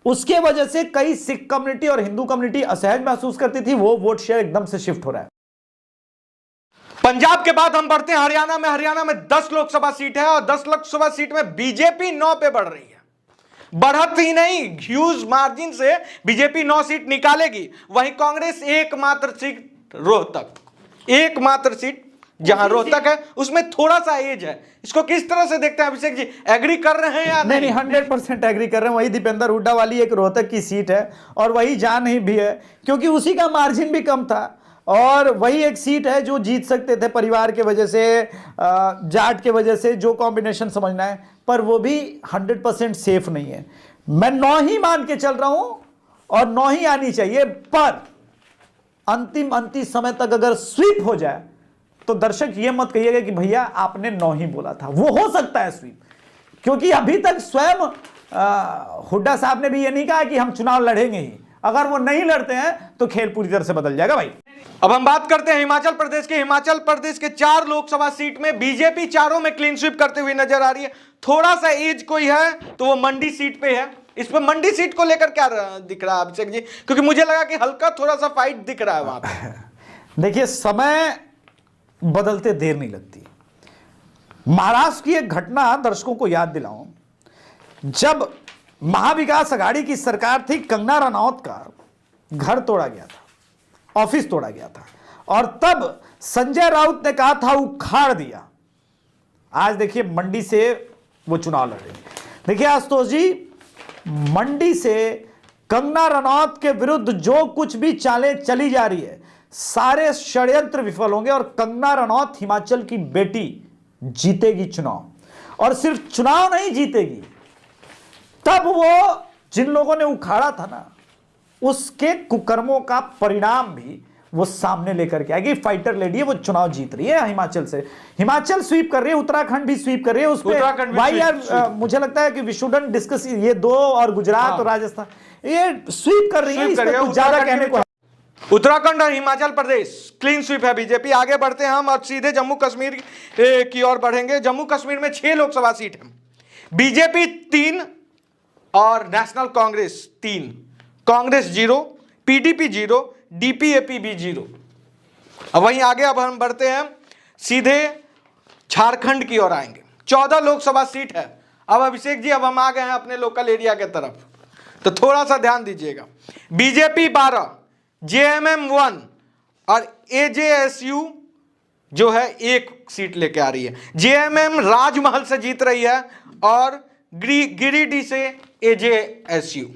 उसके वजह से कई सिख कम्युनिटी और हिंदू कम्युनिटी असहज महसूस करती थी। वो वोट शेयर एकदम से शिफ्ट हो रहा है। पंजाब के बाद हम बढ़ते हैं हरियाणा में। हरियाणा में 10 लोकसभा सीट है और 10 लोकसभा सीट में बीजेपी 9 पे बढ़ रही है। बढ़त ही नहीं, ह्यूज मार्जिन से बीजेपी 9 सीट निकालेगी। वहीं कांग्रेस एकमात्र सीट रोहतक, एकमात्र सीट जहां रोहतक है उसमें थोड़ा सा एज है। इसको किस तरह से देखते हैं अभिषेक जी, एग्री कर रहे हैं या नहीं? 100% एग्री कर रहे हैं। वही दीपेंद्र हुड्डा वाली एक रोहतक की सीट है और वही जा नहीं भी है क्योंकि उसी का मार्जिन भी कम था और वही एक सीट है जो जीत सकते थे परिवार के वजह से, जाट के वजह से, जो कॉम्बिनेशन समझना है, पर वो भी 100% सेफ नहीं है। मैं 9 ही मान के चल रहा हूं और 9 ही आनी चाहिए, पर अंतिम समय तक अगर स्वीप हो जाए तो दर्शक ये मत कहिएगा कि भैया आपने 9 ही बोला था। वो हो सकता है स्वीप, क्योंकि अभी तक स्वयं हुड्डा साहब ने भी ये नहीं कहा कि हम चुनाव लड़ेंगे ही। अगर वो नहीं लड़ते हैं तो खेल पूरी तरह से बदल जाएगा भाई। अब हम बात करते हैं हिमाचल प्रदेश के। हिमाचल प्रदेश के 4 लोकसभा सीट में बीजेपी चारों में क्लीन स्वीप करते हुए नजर आ रही है। थोड़ा सा एज कोई है तो वो मंडी सीट पे है। इस पे मंडी सीट को लेकर क्या दिख रहा है अभिषेक जी, क्योंकि मुझे लगा कि हल्का थोड़ा सा फाइट दिख रहा है वहां पे। देखिए, समय बदलते देर नहीं लगती। महाराष्ट्र की एक घटना दर्शकों को याद दिलाऊं, जब महाविकास अघाड़ी की सरकार थी, कंगना रनौत का घर तोड़ा गया था, ऑफिस तोड़ा गया था और तब संजय राउत ने कहा था उखाड़ दिया। आज देखिए मंडी से वो चुनाव लड़ रहे हैं। देखिए आशुतोष जी, मंडी से कंगना रनौत के विरुद्ध जो कुछ भी चालें चली जा रही है, सारे षड्यंत्र विफल होंगे और कंगना रनौत हिमाचल की बेटी जीतेगी चुनाव। और सिर्फ चुनाव नहीं जीतेगी, तब वो जिन लोगों ने उखाड़ा था ना, उसके कुकर्मों का परिणाम भी वो सामने लेकर के आएगी। फाइटर लेडी है, वो चुनाव जीत रही है हिमाचल से। हिमाचल स्वीप कर रही है, उत्तराखंड भी स्वीप कर रही है। उस पे भाई यार मुझे लगता है कि वी शुडंट डिस्कस ये 2 और गुजरात और राजस्थान ये स्वीप कर रही है, इस पे कुछ ज्यादा कहने को। उत्तराखंड और हिमाचल प्रदेश क्लीन स्वीप है बीजेपी। आगे बढ़ते हैं हम और सीधे जम्मू कश्मीर की ओर बढ़ेंगे। जम्मू कश्मीर में 6 लोकसभा सीट है, बीजेपी 3 और national Congress 3, Congress 0, PDP 0, DPAP भी 0। अब वहीं आगे अब हम बढ़ते हैं, सीधे झारखंड की ओर आएंगे। 14 लोकसभा सीट है। अब अभिषेक जी, अब हम आ गए हैं अपने लोकल एरिया के तरफ, तो थोड़ा सा ध्यान दीजिएगा। बीजेपी 12, जेएमएम 1 और एजेएसयू जो है 1 सीट लेके आ रही है। जेएमएम राजमहल से जीत रही है और गिरिडीह से एजेएसयू।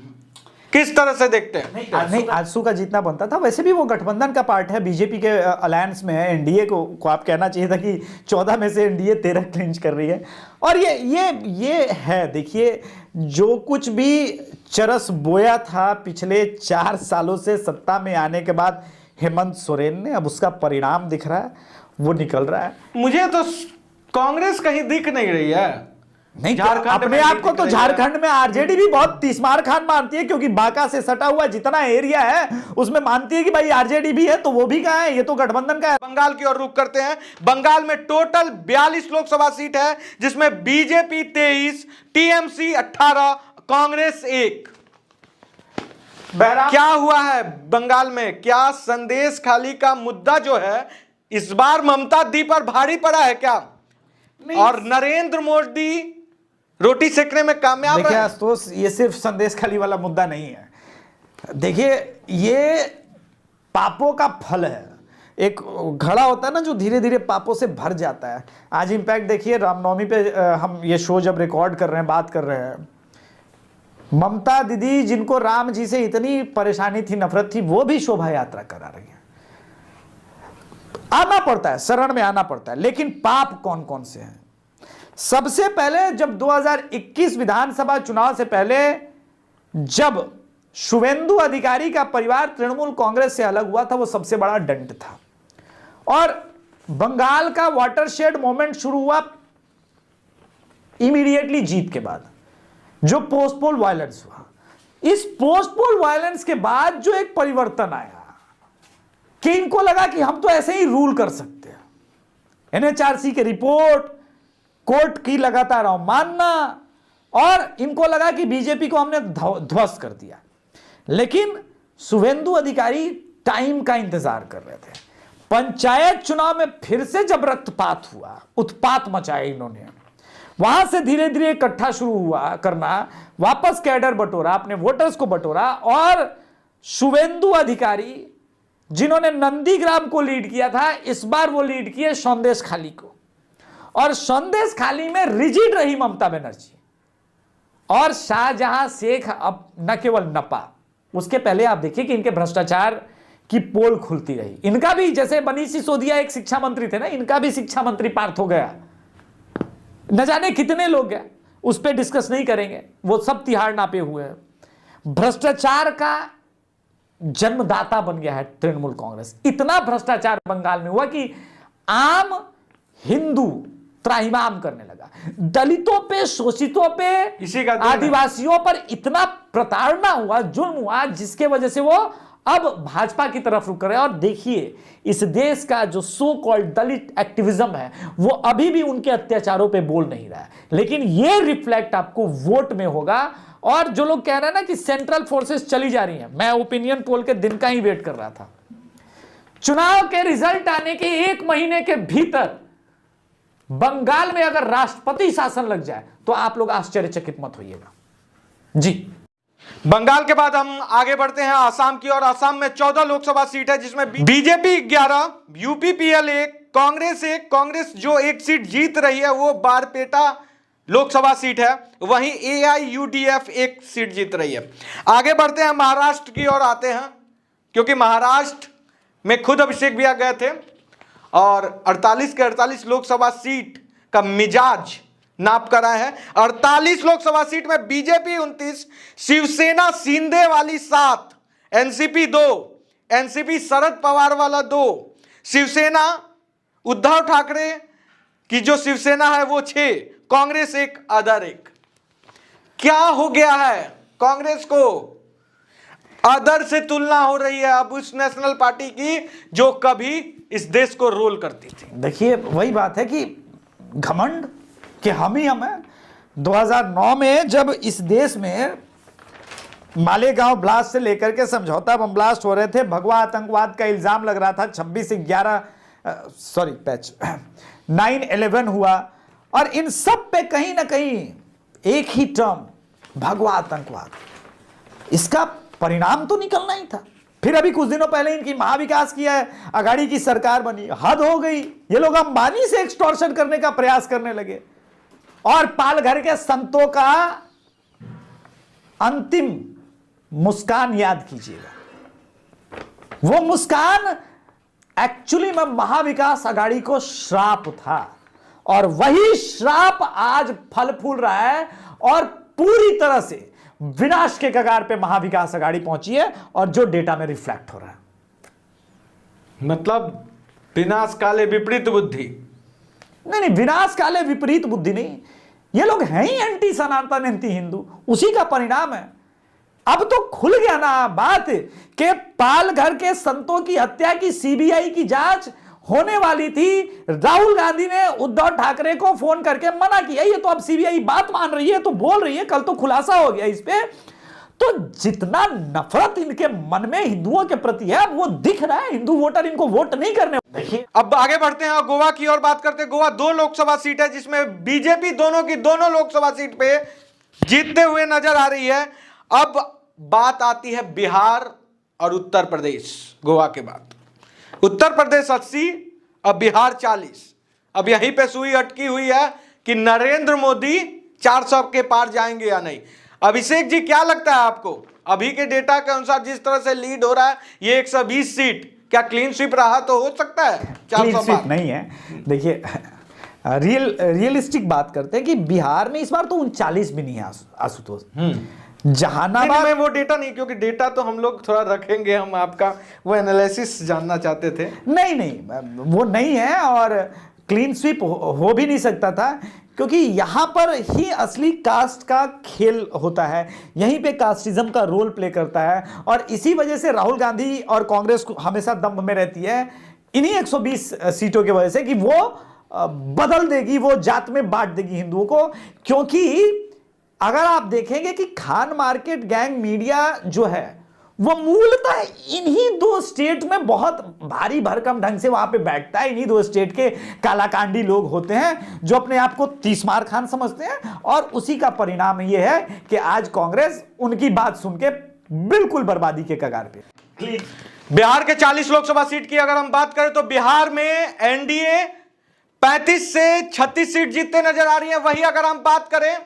किस तरह से देखते हैं? नहीं, आजसू का जीतना बनता था। वैसे भी वो गठबंधन का पार्ट है, बीजेपी के अलायंस में है। एनडीए को आप कहना चाहिए था कि 14 में से एनडीए 13 क्लिंच कर रही है। और ये है, देखिए जो कुछ भी चरस बोया था पिछले 4 सालों से सत्ता में आने के बाद हेमंत सोरेन ने, अब उसका परिणाम दिख रहा है, वो निकल रहा है। मुझे तो कांग्रेस कहीं दिख नहीं रही है। नहीं, अपने आप को तो झारखंड में आरजेडी भी बहुत तीसमार खान मानती है, क्योंकि बांका से सटा हुआ जितना एरिया है उसमें मानती है कि भाई आरजेडी भी है, तो वो भी कहां है, ये तो गठबंधन का है। बंगाल की ओर रुख करते हैं। बंगाल में टोटल 42 लोकसभा सीट है, जिसमें बीजेपी 23, टीएमसी 18, कांग्रेस 1। क्या हुआ है बंगाल में? क्या संदेश खाली का मुद्दा जो है इस बार ममता दी पर भारी पड़ा है क्या? और नरेंद्र मोदी रोटी सेकने में कामयाब देखिए आशुतोष, ये सिर्फ संदेश खाली वाला मुद्दा नहीं है। देखिए ये पापों का फल है। एक घड़ा होता है ना जो धीरे धीरे पापों से भर जाता है। आज इम्पैक्ट देखिए, रामनवमी पे हम ये शो जब रिकॉर्ड कर रहे हैं, बात कर रहे हैं, ममता दीदी जिनको राम जी से इतनी परेशानी थी, नफरत थी, वो भी शोभा यात्रा करा रही है। आना पड़ता है, शरण में आना पड़ता है, लेकिन पाप कौन कौन से हैं? सबसे पहले जब 2021 विधानसभा चुनाव से पहले जब शुवेंदु अधिकारी का परिवार तृणमूल कांग्रेस से अलग हुआ था, वो सबसे बड़ा डंट था। और बंगाल का वाटरशेड मोमेंट शुरू हुआ इमीडिएटली जीत के बाद, जो पोस्ट पोल वायलेंस हुआ। इस पोस्ट पोल वायलेंस के बाद जो एक परिवर्तन आया कि इनको लगा कि हम तो ऐसे ही रूल कर सकते हैं। एनएचआरसी की रिपोर्ट, कोर्ट की लगातार अवमानना, और इनको लगा कि बीजेपी को हमने ध्वस्त कर दिया। लेकिन शुवेंदु अधिकारी टाइम का इंतजार कर रहे थे। पंचायत चुनाव में फिर से जब रक्तपात हुआ, उत्पात मचाया इन्होंने, वहां से धीरे धीरे इकट्ठा शुरू हुआ करना, वापस कैडर बटोरा, अपने वोटर्स को बटोरा, और शुभेंदु अधिकारी जिन्होंने नंदीग्राम को लीड किया था, इस बार वो लीड किए संदेश खाली को। और संदेश खाली में रिजिड रही ममता बनर्जी, और शाहजहां शेख अब न केवल नपा, उसके पहले आप देखिए कि इनके भ्रष्टाचार की पोल खुलती रही। इनका भी, जैसे मनीष सिसोदिया एक शिक्षा मंत्री थे ना, इनका भी शिक्षा मंत्री पार्थ हो गया, न जाने कितने लोग गए, उस पर डिस्कस नहीं करेंगे, वो सब तिहाड़ नापे हुए हैं। भ्रष्टाचार का जन्मदाता बन गया है तृणमूल कांग्रेस। इतना भ्रष्टाचार बंगाल में हुआ कि आम हिंदू त्राहिमाम करने लगा, दलितों पे, शोषितों पे, आदिवासियों पर इतना प्रताड़ना हुआ, जुल्म हुआ, जिसके वजह से वो अब भाजपा की तरफ रुक रहे हैं। और देखिए, इस देश का जो सो कॉल्ड दलित एक्टिविज्म है, वो अभी भी उनके अत्याचारों पे बोल नहीं रहा है, लेकिन ये रिफ्लेक्ट आपको वोट में होगा। और जो लोग कह रहे हैं ना कि सेंट्रल फोर्सेस चली जा रही हैं, मैं ओपिनियन पोल के दिन का ही वेट कर रहा था। चुनाव के रिजल्ट आने के 1 महीने के भीतर बंगाल में अगर राष्ट्रपति शासन लग जाए तो आप लोग आश्चर्यचकित मत होइएगा जी। बंगाल के बाद हम आगे बढ़ते हैं आसाम की, और आसाम में 14 लोकसभा सीट है, जिसमें बीजेपी 11, यूपीपीएल 1, कांग्रेस 1। कांग्रेस जो एक सीट जीत रही है वो बारपेटा लोकसभा सीट है, वहीं एआईयूडीएफ 1 सीट जीत रही है। आगे बढ़ते हैं महाराष्ट्र की ओर आते हैं, क्योंकि महाराष्ट्र में खुद अभिषेक भैया गए थे और 48 के 48 लोकसभा सीट का मिजाज नाप कर आए हैं। 48 लोकसभा सीट में बीजेपी 29, शिवसेना शिंदे वाली 7, एनसीपी 2, एनसीपी शरद पवार वाला 2, शिवसेना उद्धव ठाकरे की जो शिवसेना है वो 6, कांग्रेस 1, अदर 1। क्या हो गया है कांग्रेस को? अदर से तुलना हो रही है अब उस नेशनल पार्टी की जो कभी इस देश को रोल करती थी। देखिए, वही बात है कि घमंड कि हम ही हम हैं। 2009 में जब इस देश में मालेगांव ब्लास्ट से लेकर के समझौता बम ब्लास्ट हो रहे थे, भगवा आतंकवाद का इल्जाम लग रहा था, 9/11 हुआ, और इन सब पे कहीं ना कहीं एक ही टर्म, भगवा आतंकवाद, इसका परिणाम तो निकलना ही था। फिर अभी कुछ दिनों पहले इनकी महाविकास किया है, अघाड़ी की सरकार बनी, हद हो गई। ये लोग अंबानी से एक्सटॉर्शन करने का प्रयास करने लगे। और पालघर के संतों का अंतिम मुस्कान याद कीजिएगा। वो मुस्कान एक्चुअली में महाविकास अघाड़ी को श्राप था, और वही श्राप आज फल फूल रहा है और पूरी तरह से विनाश के कगार पे महाविकास अघाड़ी पहुंची है, और जो डेटा में रिफ्लेक्ट हो रहा है। मतलब विनाश काले विपरीत बुद्धि? नहीं, विनाश काले विपरीत बुद्धि नहीं, ये लोग हैं ही एंटी सनातन, एंटी हिंदू, उसी का परिणाम है। अब तो खुल गया ना बात कि पालघर के संतों की हत्या की सीबीआई की जांच होने वाली थी। राहुल गांधी ने उद्धव ठाकरे को फोन करके मना किया, ये तो अब सीबीआई बात मान रही है, तो बोल रही है, कल तो खुलासा हो गया इस पे। तो जितना नफरत इनके मन में हिंदुओं के प्रति है, वो दिख रहा है। हिंदू वोटर इनको वोट नहीं करने। देखिए, अब आगे बढ़ते हैं और गोवा की ओर बात करते हैं। गोवा 2 लोकसभा सीट है, जिसमें बीजेपी दोनों की दोनों लोकसभा सीट पे जीतते हुए नजर आ रही है। अब बात आती है बिहार और उत्तर प्रदेश। गोवा के बाद उत्तर प्रदेश 80, अब बिहार 40। अब यहीं पे सुई अटकी हुई है कि नरेंद्र मोदी 400 के पार जाएंगे या नहीं। अभिषेक जी, क्या लगता है आपको? अभी के डेटा के अनुसार जिस तरह से लीड हो रहा है, ये 120 सीट, क्या क्लीन स्वीप रहा तो हो सकता है 400 पार? नहीं है। देखिए, रियलिस्टिक बात करते हैं कि बिहार में इस बार तो 39 भी नहीं है आशुतोष। जहानाबाद में वो डेटा नहीं, क्योंकि डेटा तो हम लोग थोड़ा रखेंगे, हम आपका वो एनालिसिस जानना चाहते थे। नहीं, वो नहीं है, और क्लीन स्वीप हो भी नहीं सकता था, क्योंकि यहां पर ही असली कास्ट का खेल होता है, यहीं पे कास्टिज्म का रोल प्ले करता है। और इसी वजह से राहुल गांधी और कांग्रेस को हमेशा दंभ में रहती है, इन्हीं 120 सीटों की वजह से, कि वो बदल देगी, वो जात में बांट देगी हिंदुओं को। क्योंकि अगर आप देखेंगे कि खान मार्केट गैंग मीडिया जो है वो मूलतः इन्हीं दो स्टेट में बहुत भारी भरकम ढंग से वहां पे बैठता है। इन्हीं दो स्टेट के कालाकांडी लोग होते हैं जो अपने आप को तीसमार खान समझते हैं, और उसी का परिणाम यह है कि आज कांग्रेस उनकी बात सुन के बिल्कुल बर्बादी के कगार पे। बिहार के 40 लोकसभा सीट की अगर हम बात करें तो बिहार में एनडीए 35 से 36 सीट जीतते नजर आ रही है। वही अगर हम बात करें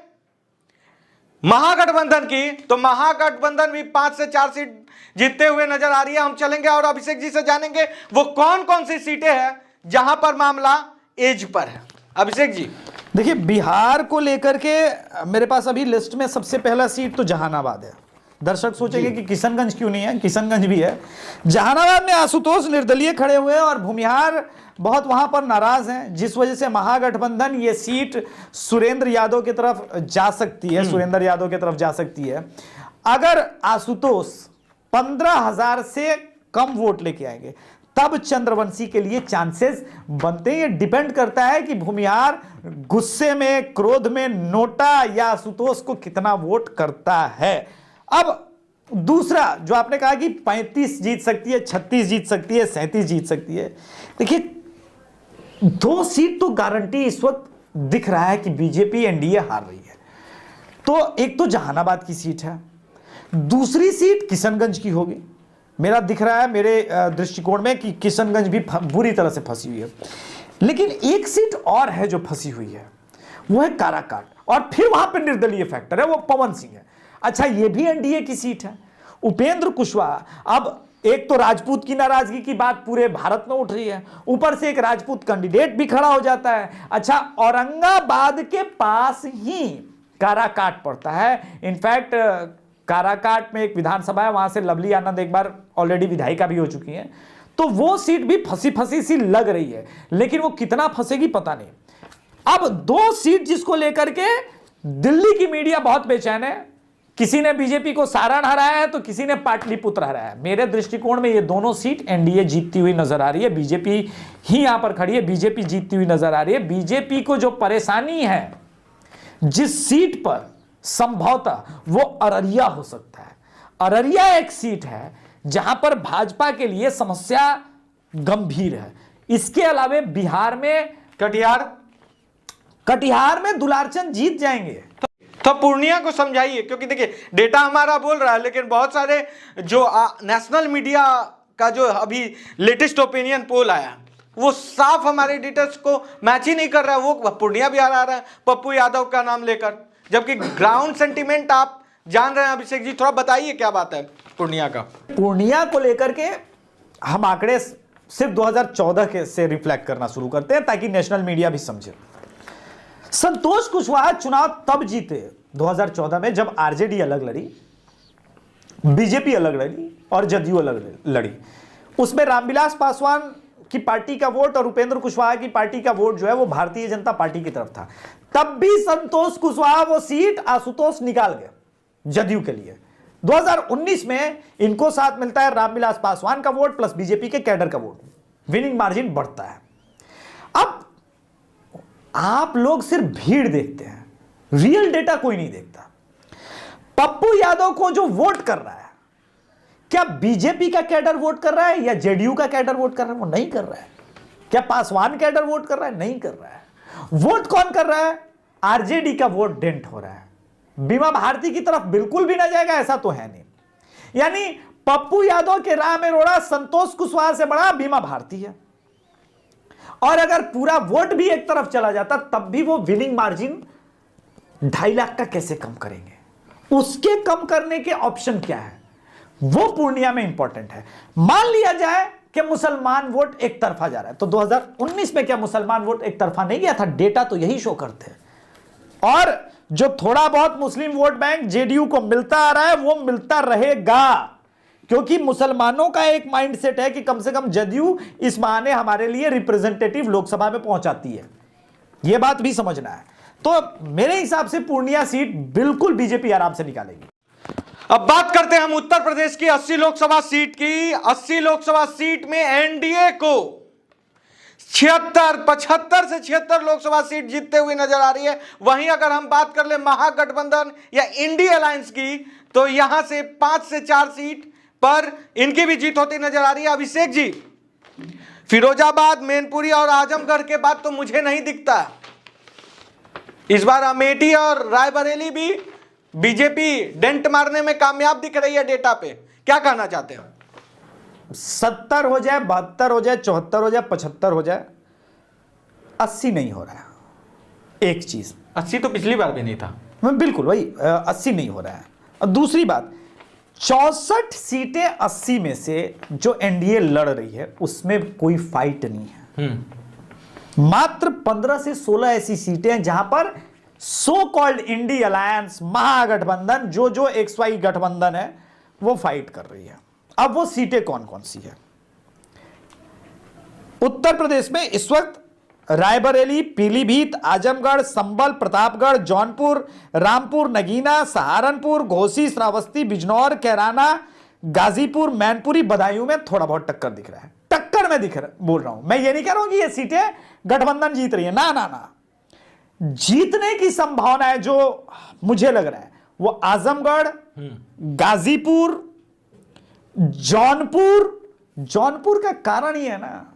महागठबंधन की तो महागठबंधन भी 5 से 4 सीट जीतते हुए नजर आ रही है। हम चलेंगे और अभिषेक जी से जानेंगे वो कौन कौन सी सीटें हैं जहां पर मामला एज पर है। अभिषेक जी, देखिए, बिहार को लेकर के मेरे पास अभी लिस्ट में सबसे पहला सीट तो जहानाबाद है। दर्शक सोचेंगे कि किशनगंज क्यों नहीं है, किशनगंज भी है। जहानाबाद में आशुतोष निर्दलीय खड़े हुए हैं और भूमिहार बहुत वहां पर नाराज हैं, जिस वजह से महागठबंधन ये सीट सुरेंद्र यादव की तरफ जा सकती है, सुरेंद्र यादव की तरफ जा सकती है। अगर आशुतोष 15,000 से कम वोट लेके आएंगे तब चंद्रवंशी के लिए चांसेस बनते हैं। ये डिपेंड करता है कि भूमिहार गुस्से में, क्रोध में नोटा या आशुतोष को कितना वोट करता है। अब दूसरा जो आपने कहा कि 35 जीत सकती है, 36 जीत सकती है, 37 जीत सकती है, देखिए 2 सीट तो गारंटी इस वक्त दिख रहा है कि बीजेपी एनडीए हार रही है। तो एक तो जहानाबाद की सीट है, दूसरी सीट किशनगंज की होगी। मेरा दिख रहा है, मेरे दृष्टिकोण में, कि किशनगंज भी बुरी तरह से फंसी हुई है। लेकिन एक सीट और है जो फंसी हुई है, वो है काराकाट, और फिर वहां पर निर्दलीय फैक्टर है, वो पवन सिंह है। अच्छा, ये भी एनडीए की सीट है। उपेंद्र कुशवाहा, अब एक तो राजपूत की नाराजगी की बात पूरे भारत में उठ रही है, ऊपर से एक राजपूत कैंडिडेट भी खड़ा हो जाता है। अच्छा, औरंगाबाद के पास ही काराकाट पड़ता है। इनफैक्ट काराकाट में एक विधानसभा है, वहां से लवली आनंद एक बार ऑलरेडी विधायिका भी हो चुकी हैं। तो वो सीट भी फंसी फंसी सी लग रही है, लेकिन वो कितना फंसेगी पता नहीं। अब 2 सीट जिसको लेकर के दिल्ली की मीडिया बहुत बेचैन है। किसी ने बीजेपी को सारण हराया है तो किसी ने पाटलिपुत्र हराया है। मेरे दृष्टिकोण में ये दोनों सीट एनडीए जीतती हुई नजर आ रही है। बीजेपी ही यहां पर खड़ी है, बीजेपी जीतती हुई नजर आ रही है। बीजेपी को जो परेशानी है जिस सीट पर, संभवतः वो अररिया हो सकता है। अररिया एक सीट है जहां पर भाजपा के लिए समस्या गंभीर है। इसके अलावा बिहार में कटिहार में दुलारचंद जीत जाएंगे। तो पूर्णिया को समझाइए, क्योंकि देखिए डेटा हमारा बोल रहा है, लेकिन बहुत सारे जो नेशनल मीडिया का जो अभी लेटेस्ट ओपिनियन पोल आया वो साफ हमारे एडिटर्स को मैच ही नहीं कर रहा है। वो पूर्णिया भी हरा रहा है पप्पू यादव का नाम लेकर, जबकि ग्राउंड सेंटीमेंट आप जान रहे हैं। अभिषेक जी, थोड़ा बताइए क्या बात है पूर्णिया का। पूर्णिया को लेकर के हम आंकड़े सिर्फ 2014 के से रिफ्लेक्ट करना शुरू करते हैं ताकि नेशनल मीडिया भी समझे। संतोष कुशवाहा चुनाव तब जीते 2014 में जब आरजेडी अलग लड़ी, बीजेपी अलग लड़ी और जदयू अलग लड़ी। उसमें रामविलास पासवान की पार्टी का वोट और उपेंद्र कुशवाहा की पार्टी का वोट जो है वो भारतीय जनता पार्टी की तरफ था। तब भी संतोष कुशवाहा वो सीट आशुतोष निकाल गए जदयू के लिए। 2019 में इनको साथ मिलता है रामविलास पासवान का वोट प्लस बीजेपी के कैडर का वोट, विनिंग मार्जिन बढ़ता है। अब आप लोग सिर्फ भीड़ देखते हैं, रियल डेटा कोई नहीं देखता। पप्पू यादव को जो वोट कर रहा है, क्या बीजेपी का कैडर वोट कर रहा है या जेडीयू का कैडर वोट कर रहा है? वो नहीं कर रहा है। क्या पासवान कैडर वोट कर रहा है? नहीं कर रहा है। वोट कौन कर रहा है? आरजेडी का वोट डेंट हो रहा है। बीमा भारती की तरफ बिल्कुल भी ना जाएगा ऐसा तो है नहीं। यानी पप्पू यादव के राह में रोड़ा संतोष कुशवाहा से बड़ा बीमा भारती है। और अगर पूरा वोट भी एक तरफ चला जाता तब भी वो विनिंग मार्जिन 2.5 लाख का कैसे कम करेंगे? उसके कम करने के ऑप्शन क्या है वो पूर्णिया में इंपॉर्टेंट है। मान लिया जाए कि मुसलमान वोट एक तरफा जा रहा है, तो 2019 में क्या मुसलमान वोट एक तरफा नहीं गया था? डेटा तो यही शो करते हैं। और जो थोड़ा बहुत मुस्लिम वोट बैंक जेडीयू को मिलता आ रहा है वो मिलता रहेगा, क्योंकि मुसलमानों का एक माइंडसेट है कि कम से कम जदयू इस बहाने हमारे लिए रिप्रेजेंटेटिव लोकसभा में पहुंचाती है। यह बात भी समझना है। तो मेरे हिसाब से पूर्णिया सीट बिल्कुल बीजेपी आराम से निकालेगी। अब बात करते हैं हम उत्तर प्रदेश की 80 लोकसभा सीट की। 80 लोकसभा सीट में एनडीए को 75 से 76 लोकसभा सीट जीतते हुए नजर आ रही है। वहीं अगर हम बात कर ले महागठबंधन या इंडिया अलायंस की, तो यहां से 5 से 4 सीट पर इनकी भी जीत होती नजर आ रही है। अभिषेक जी, फिरोजाबाद, मैनपुरी और आजमगढ़ के बाद तो मुझे नहीं दिखता इस बार अमेठी और रायबरेली भी बीजेपी डेंट मारने में कामयाब दिख रही है डेटा पे। क्या कहना चाहते हो? 70 हो जाए, 72 हो जाए, 74 हो जाए, 75 हो जाए, 80 नहीं हो रहा है। एक चीज 80 तो पिछली बार भी नहीं था। बिल्कुल वही 80 नहीं हो रहा है। और दूसरी बात, 64 सीटें 80 में से जो एनडीए लड़ रही है उसमें कोई फाइट नहीं है। मात्र 15 से 16 ऐसी सीटें हैं जहां पर सो कॉल्ड इंडी अलायंस, महागठबंधन, जो XY गठबंधन है वो फाइट कर रही है। अब वो सीटें कौन कौन सी है? उत्तर प्रदेश में इस वक्त रायबरेली, पीलीभीत, आजमगढ़, संभल, प्रतापगढ़, जौनपुर, रामपुर, नगीना, सहारनपुर, घोसी, श्रावस्ती, बिजनौर, कैराना, गाजीपुर, मैनपुरी, बदायूं में थोड़ा बहुत टक्कर दिख रहा है। टक्कर में बोल रहा हूं, मैं ये नहीं कह रहा हूं कि ये सीटें गठबंधन जीत रही है, ना ना ना। जीतने की संभावना है जो मुझे लग रहा है वो आजमगढ़, गाजीपुर, जौनपुर का कारण ही है ना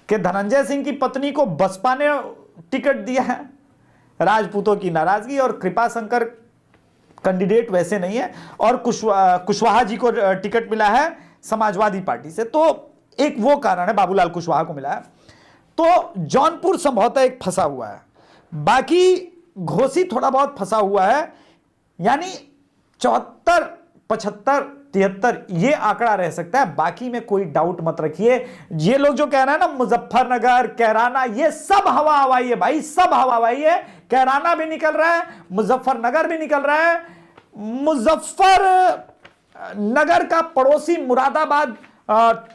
कि धनंजय सिंह की पत्नी को बसपा ने टिकट दिया है, राजपूतों की नाराजगी, और कृपा शंकर कैंडिडेट वैसे नहीं है, और कुशवाहा जी को टिकट मिला है समाजवादी पार्टी से, तो एक वो कारण है, बाबूलाल कुशवाहा को मिला है। तो जौनपुर संभवतः एक फंसा हुआ है, बाकी घोसी थोड़ा बहुत फंसा हुआ है, यानी 74, 75, 73 ये आंकड़ा रह सकता है। बाकी में कोई डाउट मत रखिए। ये लोग जो कह रहे हैं ना मुजफ्फरनगर, कैराना, ये सब हवा हवाई है भाई, सब हवा हवाई है। कैराना भी निकल रहा है, मुजफ्फरनगर भी निकल रहा है। मुजफ्फरनगर का पड़ोसी मुरादाबाद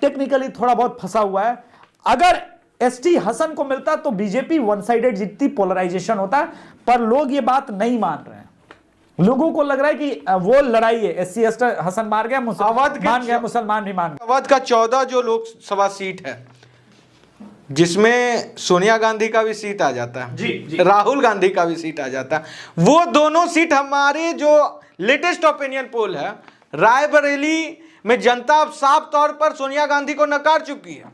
टेक्निकली थोड़ा बहुत फंसा हुआ है। अगर एसटी हसन को मिलता तो बीजेपी वन साइडेड जीतती, पोलराइजेशन होता, पर लोग ये बात नहीं मान रहे हैं। लोगों को लग रहा है कि वो लड़ाई है, एससी हसन मार गया, मुसलमान भी मान गए। अवध का 14 जो लोकसभा सीट है जिसमें सोनिया गांधी का भी सीट आ जाता है, जी। राहुल गांधी का भी सीट आ जाता है, वो दोनों सीट हमारे जो लेटेस्ट ओपिनियन पोल है, रायबरेली में जनता अब साफ तौर पर सोनिया गांधी को नकार चुकी है।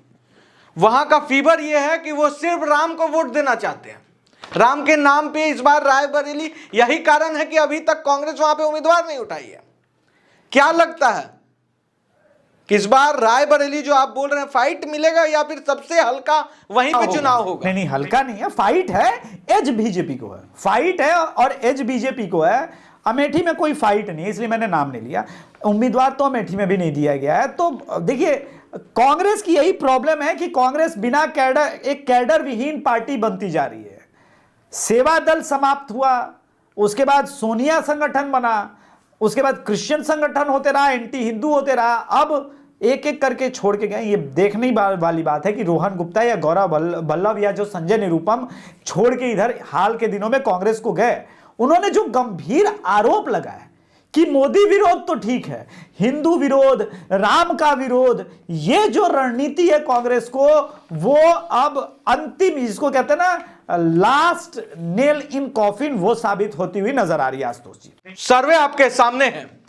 वहां का फीवर यह है कि वो सिर्फ राम को वोट देना चाहते हैं, राम के नाम पे इस बार रायबरेली। यही कारण है कि अभी तक कांग्रेस वहां पे उम्मीदवार नहीं उठाई है। क्या लगता है कि इस बार रायबरेली जो आप बोल रहे हैं फाइट मिलेगा या फिर सबसे हल्का वहीं पे चुनाव होगा? नहीं, हल्का नहीं है, फाइट है, एज बीजेपी को है, फाइट है और एज बीजेपी को है। अमेठी में कोई फाइट नहीं, इसलिए मैंने नाम नहीं लिया। उम्मीदवार तो अमेठी में भी नहीं दिया गया है। तो देखिए, कांग्रेस की यही प्रॉब्लम है कि कांग्रेस बिना कैडर, एक कैडर विहीन पार्टी बनती जा रही है। सेवा दल समाप्त हुआ, उसके बाद सोनिया संगठन बना, उसके बाद क्रिश्चियन संगठन होते रहा, एंटी हिंदू होते रहा, अब एक एक करके छोड़ के गए। ये देखने वाली बात है कि रोहन गुप्ता या गौरव बल्लभ या जो संजय निरुपम छोड़ के इधर हाल के दिनों में कांग्रेस को गए, उन्होंने जो गंभीर आरोप लगाया कि मोदी विरोध तो ठीक है, हिंदू विरोध, राम का विरोध, ये जो रणनीति है कांग्रेस को, वो अब अंतिम, जिसको कहते हैं ना लास्ट नेल इन कॉफिन, वो साबित होती हुई नजर आ रही है। आशुतोष जी, सर्वे आपके सामने है।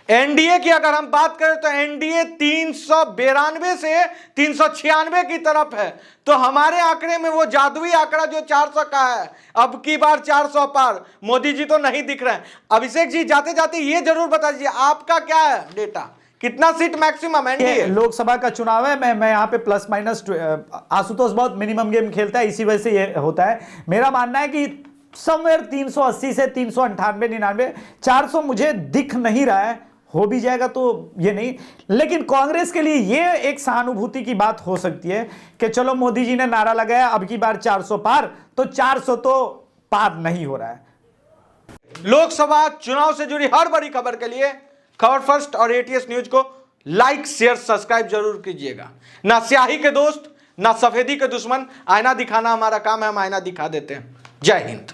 एनडीए की अगर हम बात करें तो एनडीए 392 से 396 की तरफ है। तो हमारे आंकड़े में वो जादुई आंकड़ा जो 400 का है, अब की बार 400 पार मोदी जी तो नहीं दिख रहे हैं। अभिषेक जी, जाते जाते ये जरूर बता दीजिए आपका क्या है डेटा, कितना सीट मैक्सिमम एनडीए? लोकसभा का चुनाव है, मैं यहाँ पे प्लस माइनस, आशुतोष बहुत मिनिमम गेम खेलता है, इसी वजह से ये होता है। मेरा मानना है कि समवेयर 380 से 398, 99, 400 मुझे दिख नहीं रहा है। हो भी जाएगा तो ये नहीं, लेकिन कांग्रेस के लिए ये एक सहानुभूति की बात हो सकती है कि चलो मोदी जी ने नारा लगाया अब की बार 400 पार, तो 400 तो पार नहीं हो रहा है। लोकसभा चुनाव से जुड़ी हर बड़ी खबर के लिए खबर फर्स्ट और एटीएस न्यूज को लाइक, शेयर, सब्सक्राइब जरूर कीजिएगा। ना स्याही के दोस्त, ना सफेदी के दुश्मन, आईना दिखाना हमारा काम है, हम आईना दिखा देते हैं। जय हिंद।